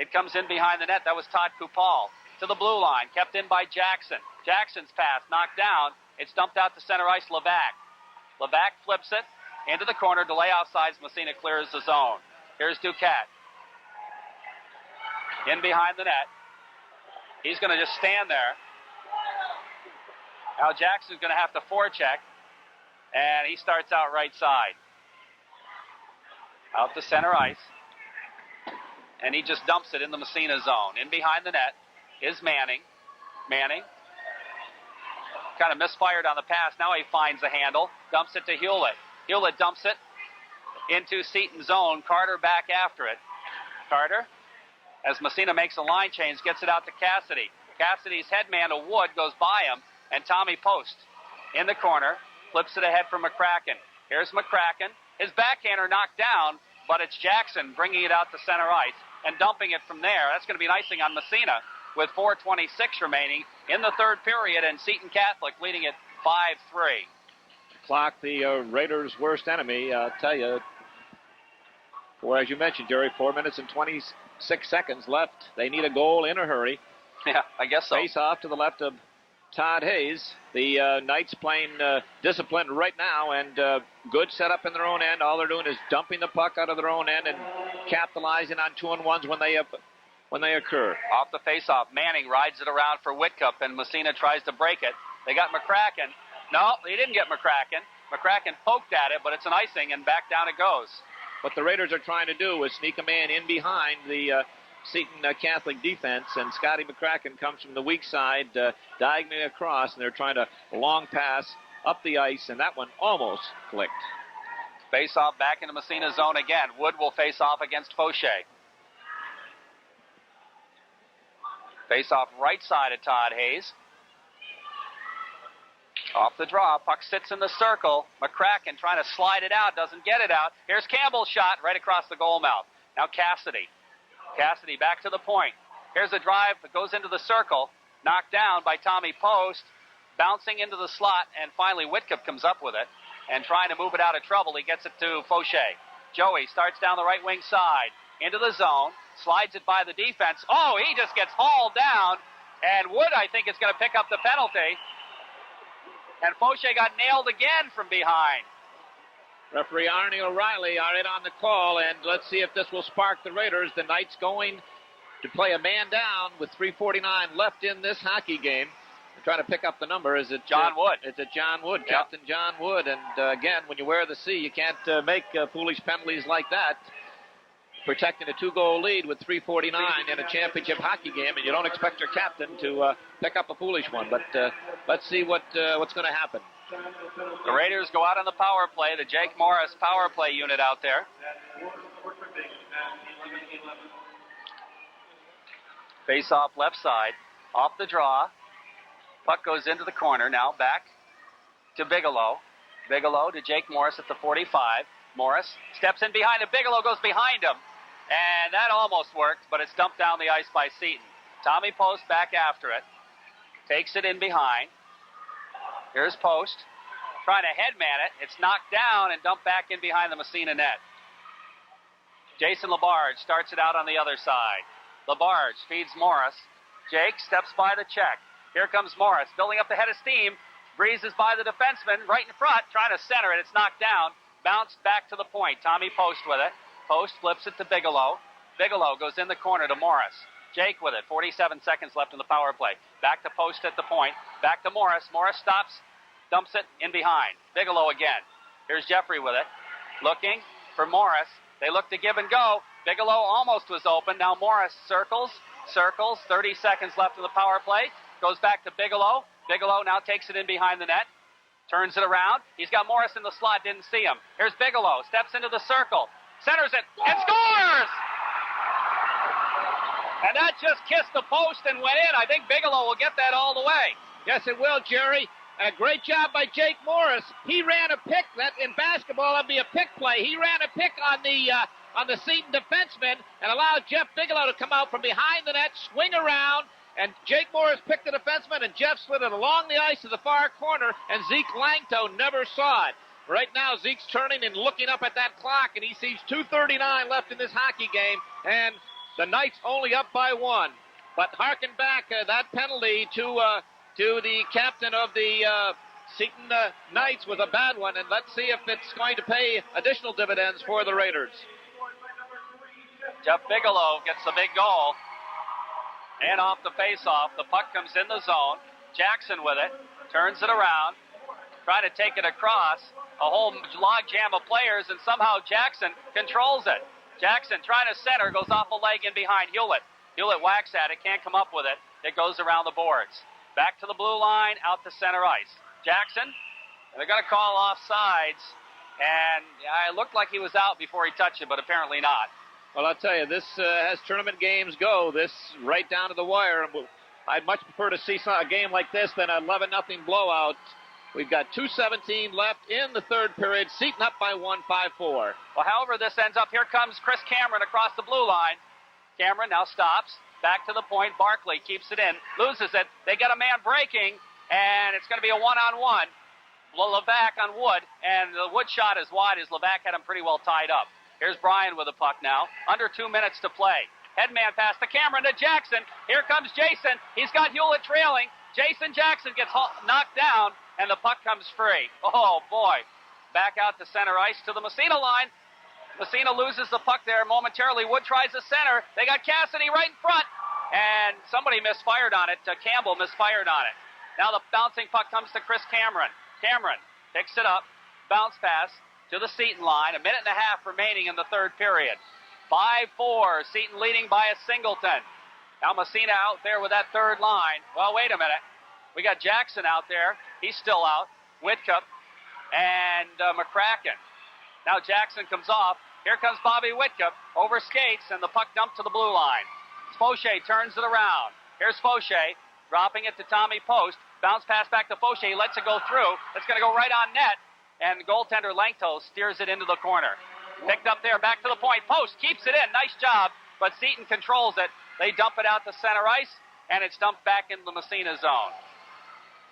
It comes in behind the net. That was Todd Kupal. To the blue line, kept in by Jackson. Jackson's pass knocked down. It's dumped out to center ice, Levac. Levac flips it into the corner. Delay offsides. Massena clears the zone. Here's Duquette. In behind the net. He's going to just stand there. Now Jackson's going to have to forecheck. And he starts out right side. Out to center ice. And he just dumps it in the Massena zone. In behind the net is Manning. Manning kind of misfired on the pass. Now he finds the handle. Dumps it to Hewlett. Hewlett dumps it into Seton zone. Carter back after it. Carter, as Massena makes a line change, gets it out to Cassidy. Cassidy's headman to Wood goes by him. And Tommy Post in the corner. Flips it ahead for McCracken. Here's McCracken. His backhander knocked down, but it's Jackson bringing it out to center ice and dumping it from there. That's going to be an icing on Massena with 4:26 remaining in the third period, and Seton Catholic leading it 5-3. Clock, the Raiders' worst enemy. I'll tell you, as you mentioned, Jerry, 4 minutes and 26 seconds left. They need a goal in a hurry. Yeah, I guess so. Face off to the left of Todd Hayes. The Knights playing disciplined right now, and good setup in their own end. All they're doing is dumping the puck out of their own end and capitalizing on 2-on-1s when they occur. Off the face-off, Manning rides it around for Whitcup, and Massena tries to break it. They got McCracken. No, they didn't get McCracken. McCracken poked at it, but it's an icing, and back down it goes. What the Raiders are trying to do is sneak a man in behind the Seton Catholic defense, and Scotty McCracken comes from the weak side, diagonally across, and they're trying to long pass up the ice, and that one almost clicked. Face off back into Massena zone again. Wood will face off against Fauché. Face off right side of Todd Hayes. Off the draw, puck sits in the circle. McCracken trying to slide it out, doesn't get it out. Here's Campbell's shot right across the goal mouth. Now Cassidy. Cassidy back to the point. Here's a drive that goes into the circle. Knocked down by Tommy Post. Bouncing into the slot, and finally Whitcup comes up with it. And trying to move it out of trouble, he gets it to Fauché. Joey starts down the right wing side. Into the zone. Slides it by the defense. Oh, he just gets hauled down. And Wood, I think, is going to pick up the penalty. And Fauché got nailed again from behind. Referee Arnie O'Reilly are in on the call, and let's see if this will spark the Raiders. The Knights going to play a man down with 3:49 left in this hockey game. They're trying to pick up the number. Is it John Wood? It's a John Wood, Yep. Captain John Wood. And again, when you wear the C, you can't make foolish penalties like that. Protecting a 2-goal lead with 3:49 in a championship hockey game, and you don't expect your captain to pick up a foolish one. But let's see what's going to happen. The Raiders go out on the power play. The Jake Morris power play unit out there. Face off left side. Off the draw. Puck goes into the corner. Now back to Bigelow. Bigelow to Jake Morris at the 45. Morris steps in behind him. Bigelow goes behind him. And that almost worked, but it's dumped down the ice by Seton. Tommy Post back after it. Takes it in behind. Here's Post. Trying to headman it. It's knocked down and dumped back in behind the Massena net. Jason Labarge starts it out on the other side. Labarge feeds Morris. Jake steps by the check. Here comes Morris, building up the head of steam. Breezes by the defenseman right in front, trying to center it. It's knocked down. Bounced back to the point. Tommy Post with it. Post flips it to Bigelow. Bigelow goes in the corner to Morris. Jake with it. 47 seconds left in the power play. Back to Post at the point. Back to Morris. Morris stops. Dumps it in behind. Bigelow again. Here's Jeffrey with it. Looking for Morris. They look to give and go. Bigelow almost was open. Now Morris circles. 30 seconds left in the power play. Goes back to Bigelow. Bigelow now takes it in behind the net. Turns it around. He's got Morris in the slot. Didn't see him. Here's Bigelow. Steps into the circle. Centers it. And scores! And that just kissed the post and went in. I think Bigelow will get that all the way. Yes, it will, Jerry. And a great job by Jake Morris. He ran a pick. That in basketball, that'd be a pick play. He ran a pick on the Seton defenseman and allowed Jeff Bigelow to come out from behind the net, swing around, and Jake Morris picked the defenseman, and Jeff slid it along the ice to the far corner, and Zeke Langto never saw it. Right now, Zeke's turning and looking up at that clock, and he sees 2:39 left in this hockey game, and The Knights only up by 1. But harken back, that penalty to the captain of the Seton Knights was a bad one, and let's see if it's going to pay additional dividends for the Raiders. Jeff Bigelow gets the big goal. And off the face-off, the puck comes in the zone. Jackson with it, turns it around, trying to take it across. A whole log jam of players, and somehow Jackson controls it. Jackson trying to center, goes off a leg in behind Hewlett. Hewlett whacks at it, can't come up with it. It goes around the boards. Back to the blue line, out to center ice. Jackson, they're going to call offsides, and it looked like he was out before he touched it, but apparently not. Well, I'll tell you, this as tournament games go, this right down to the wire. I'd much prefer to see a game like this than an 11-0 blowout. We've got 2:17 left in the third period. Seton up by 1, 5-4. Well, however this ends up, here comes Chris Cameron across the blue line. Cameron now stops, back to the point. Barkley keeps it in, loses it. They got a man breaking, and it's going to be a one-on-one. Levac on Wood, and the Wood shot is wide as Levac had him pretty well tied up. Here's Bryan with the puck now. Under 2 minutes to play. Headman pass to Cameron to Jackson. Here comes Jason. He's got Hewlett trailing. Jason Jackson gets knocked down, and the puck comes free. Oh, boy. Back out to center ice to the Massena line. Massena loses the puck there momentarily. Wood tries to center. They got Cassidy right in front, and somebody misfired on it. Campbell misfired on it. Now the bouncing puck comes to Chris Cameron. Cameron picks it up. Bounce pass to the Seton line. 1.5 minutes remaining in the third period. 5-4. Seton leading by a singleton. Now Massena out there with that third line. Well, wait a minute. We got Jackson out there. He's still out. Whitcup and McCracken. Now Jackson comes off. Here comes Bobby Whitcup. Over skates, and the puck dumped to the blue line. Fauché turns it around. Here's Fauché dropping it to Tommy Post. Bounce pass back to Fauché. He lets it go through. It's going to go right on net. And goaltender Langto steers it into the corner. Picked up there, back to the point. Post keeps it in. Nice job. But Seton controls it. They dump it out to center ice, and it's dumped back into the Massena zone.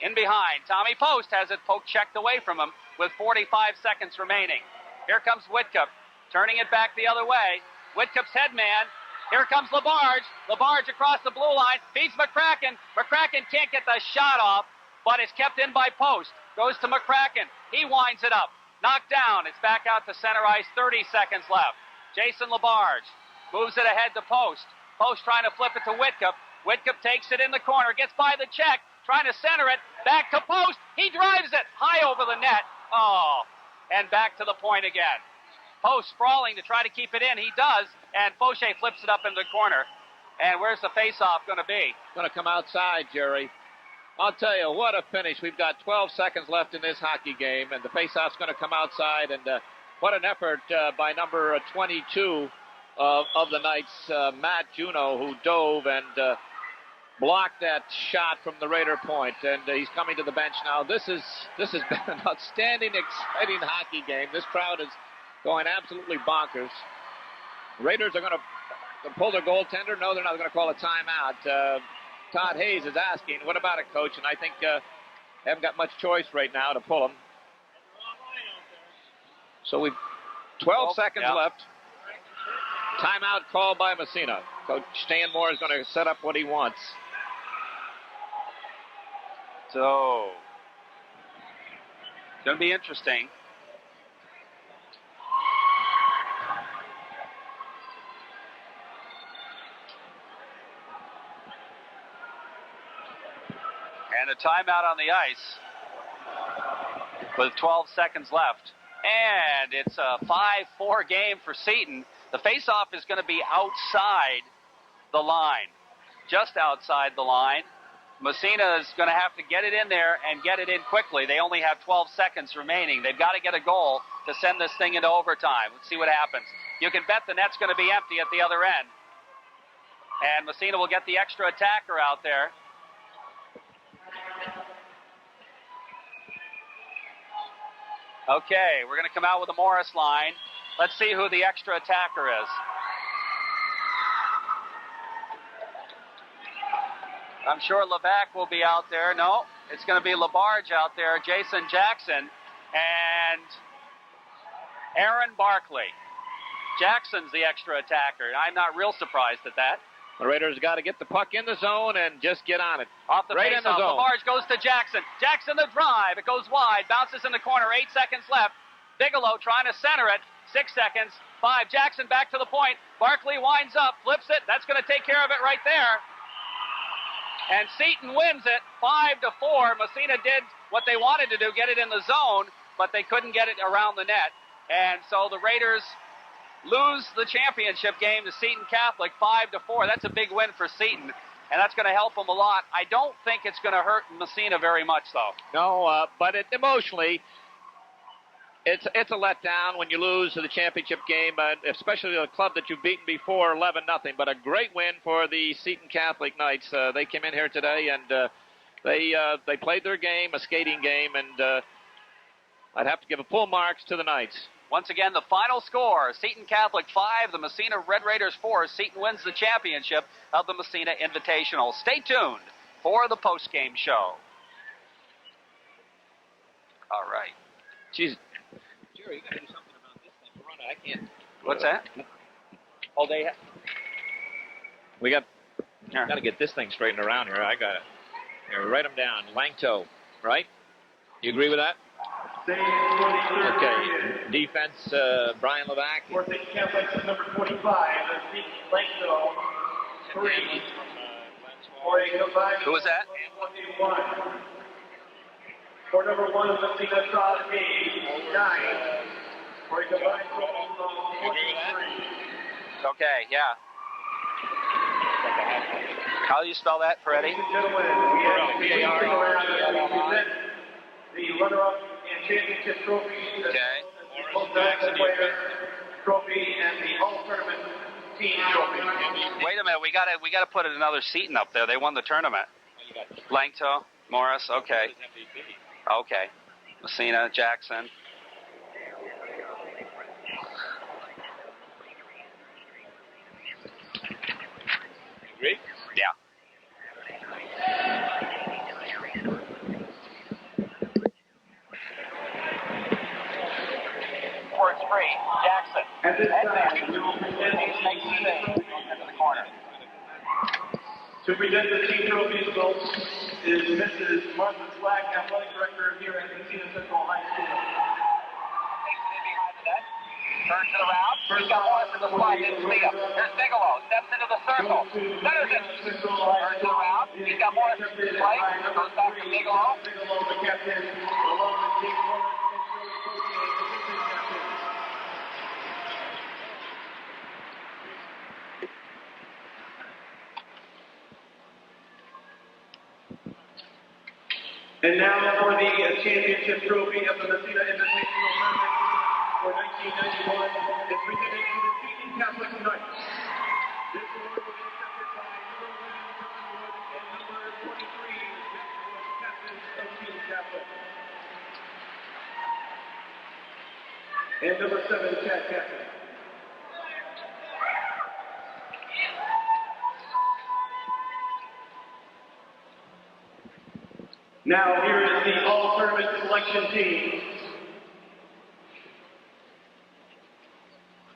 In behind, Tommy Post has it poke-checked away from him with 45 seconds remaining. Here comes Whitcup, turning it back the other way. Whitcup's headman. Here comes Labarge. Labarge across the blue line. Feeds McCracken. McCracken can't get the shot off, but it's kept in by Post. Goes to McCracken. He winds it up. Knocked down. It's back out to center ice. 30 seconds left. Jason Labarge moves it ahead to Post. Post trying to flip it to Whitcup. Whitcup takes it in the corner. Gets by the check. Trying to center it. Back to Post. He drives it high over the net. Oh, and back to the point again. Post sprawling to try to keep it in. He does. And Fauché flips it up in the corner. And where's the face-off going to be? Going to come outside, Jerry. I'll tell you, what a finish. We've got 12 seconds left in this hockey game, and the face-off's going to come outside. And what an effort by number 22 of the Knights, Matt Juneau, who dove and blocked that shot from the Raider point. And he's coming to the bench now. This has been an outstanding, exciting hockey game. This crowd is going absolutely bonkers. Raiders are going to pull their goaltender. No, they're not going to call a timeout. Todd Hayes is asking, what about it, Coach? And I think they haven't got much choice right now to pull him. So we've 12 seconds left. Timeout called by Massena. Coach Stanmore is going to set up what he wants. So, it's going to be interesting. And a timeout on the ice with 12 seconds left. And it's a 5-4 game for Seton. The faceoff is going to be outside the line, just outside the line. Massena is going to have to get it in there and get it in quickly. They only have 12 seconds remaining. They've got to get a goal to send this thing into overtime. Let's see what happens. You can bet the net's going to be empty at the other end. And Massena will get the extra attacker out there. Okay, we're going to come out with a Morris line. Let's see who the extra attacker is. I'm sure Levac will be out there. No, it's going to be Labarge out there, Jason Jackson, and Aaron Barkley. Jackson's the extra attacker. I'm not real surprised at that. The Raiders got to get the puck in the zone and just get on it. Off the right in the face-off, zone. Lamarge goes to Jackson. Jackson the drive. It goes wide. Bounces in the corner. 8 seconds left. Bigelow trying to center it. 6 seconds. 5. Jackson back to the point. Barkley winds up. Flips it. That's going to take care of it right there. And Seton wins it 5-4. Massena did what they wanted to do, get it in the zone, but they couldn't get it around the net. And so the Raiders lose the championship game to Seton Catholic 5-4. That's a big win for Seton, and that's going to help them a lot. I don't think it's going to hurt Massena very much, though. No, but emotionally, it's a letdown when you lose to the championship game, especially a club that you've beaten before 11-0. But a great win for the Seton Catholic Knights. They came in here today and they played their game, a skating game, and I'd have to give a full marks to the Knights. Once again, the final score, Seton Catholic 5, the Massena Red Raiders 4. Seton wins the championship of the Massena Invitational. Stay tuned for the post-game show. All right. Jeez. Jerry, you got to do something about this thing. Run it. I can't. What's that? Oh, we got to get this thing straightened around here. I got it. Here, write them down. Langto, right? You agree with that? Okay. Defense, Brian Levac. For Seton Catholic, number 45, Langto, 3. For a combined Who was that? 21. For number 1 of Massena, Crosby, 9. For a combined total of 23. Okay, yeah. How do you spell that, Freddie? Ladies and gentlemen, we have the runner-up and championship trophy. Okay. The player trophy and the all-tournament team trophy. Wait a minute, we gotta put another Seton up there. They won the tournament. Langto, Morris, okay. Okay. Massena, Jackson. Agree? Yeah. It's free. Jackson. At this time, we will present the corner. to present the team trophies is Mrs. Martha Slack, athletic director here at Massena Central High School. Turns it around. He's got one to the slide. Didn't see him. There's Bigelow. Steps into the circle. Centers it. Turns it around. He's got more to the play. Goes back to Bigelow. Bigelow, the captain, along with Jake Morris, and now for the championship trophy of the Massena Invitational Tournament for 1991 is presented to the Seton Catholic Knights. This award will be accepted by number 1, John Wood, and number 23, Jack Wood, captains of Seton Catholic. And number 7, Chad Captain. Now here is the all-tournament selection team.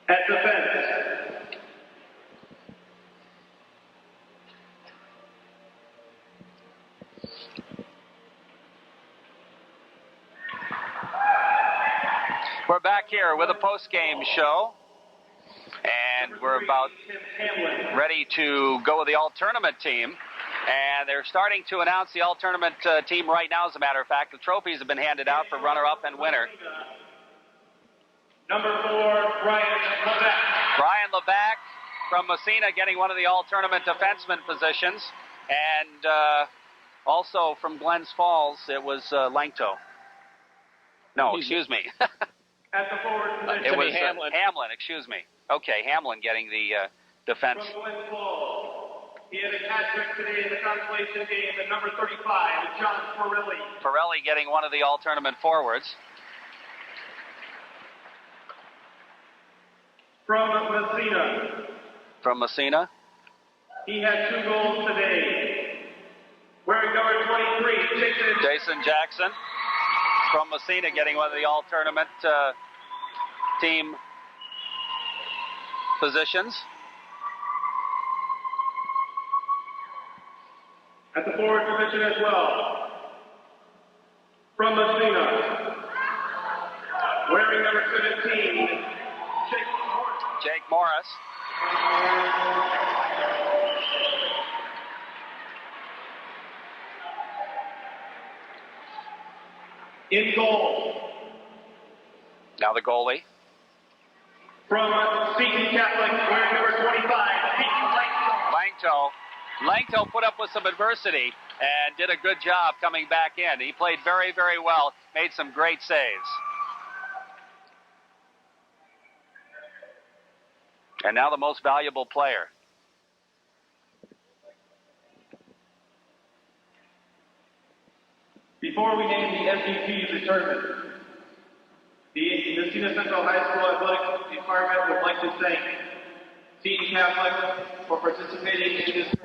At defense, We're back here with a post-game show, and we're about ready to go with the all-tournament team. And they're starting to announce the all-tournament team right now, as a matter of fact. The trophies have been handed out for runner-up and winner. number 4, Brian Levac. Brian Levac from Massena getting one of the all-tournament defenseman positions. And also from Glens Falls, it was Langto. No, excuse me. At the forward position, It was Hamlin. Hamlin, excuse me. Okay, Hamlin getting the defense. from Glens Falls. He had a hat trick today in the consolation game at number 35, John Farrelly. Farrelly getting one of the all-tournament forwards. From Massena, From Massena. he had 2 goals today. Wearing number 23, Jason Jackson from Massena getting one of the all-tournament team positions. At the forward position as well, from Massena, wearing number 17, Jake Morris. In goal, Now the goalie. from Seton Catholic, wearing number 25, Seton Langto put up with some adversity and did a good job coming back in. He played very, very well, made some great saves. And now the most valuable player. Before we name the MVP of the tournament, the Massena Central High School Athletic Department would like to thank Seton Catholic for participating in this tournament.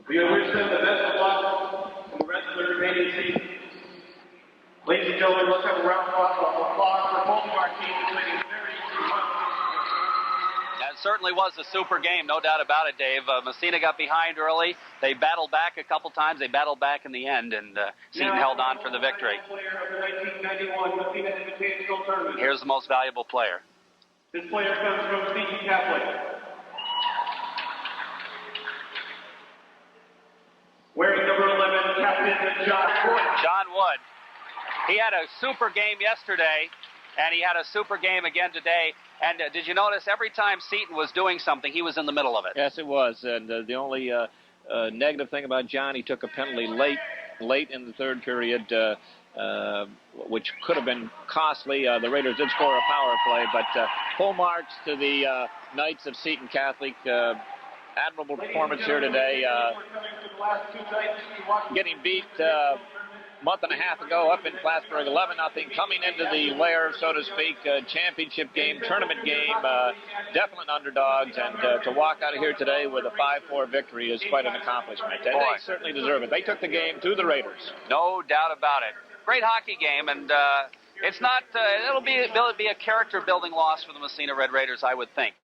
We wish them the best of luck in the rest of the remaining season. Ladies and gentlemen, let's have a round of applause for both of our teams for playing very well. That certainly was a super game, no doubt about it, Dave. Massena got behind early. They battled back a couple times. They battled back in the end, and Seton held on for the victory. Player of the 1991 Massena Invitational Tournament. Here's the most valuable player. This player comes from Seton Catholic. Wearing number 11, Captain John Wood. John Wood. He had a super game yesterday, and he had a super game again today. And did you notice every time Seton was doing something, he was in the middle of it? Yes, it was. And the only negative thing about John, he took a penalty late in the third period, which could have been costly. The Raiders did score a power play, but full marks to the Knights of Seton Catholic. Admirable performance here today. Getting beat a month and a half ago up in Plattsburgh, 11-0, coming into the lair, so to speak, championship game, tournament game, definite underdogs, and to walk out of here today with a 5-4 victory is quite an accomplishment. And they certainly deserve it. They took the game to the Raiders. No doubt about it. Great hockey game, and it's not. It'll be a character-building loss for the Massena Red Raiders, I would think.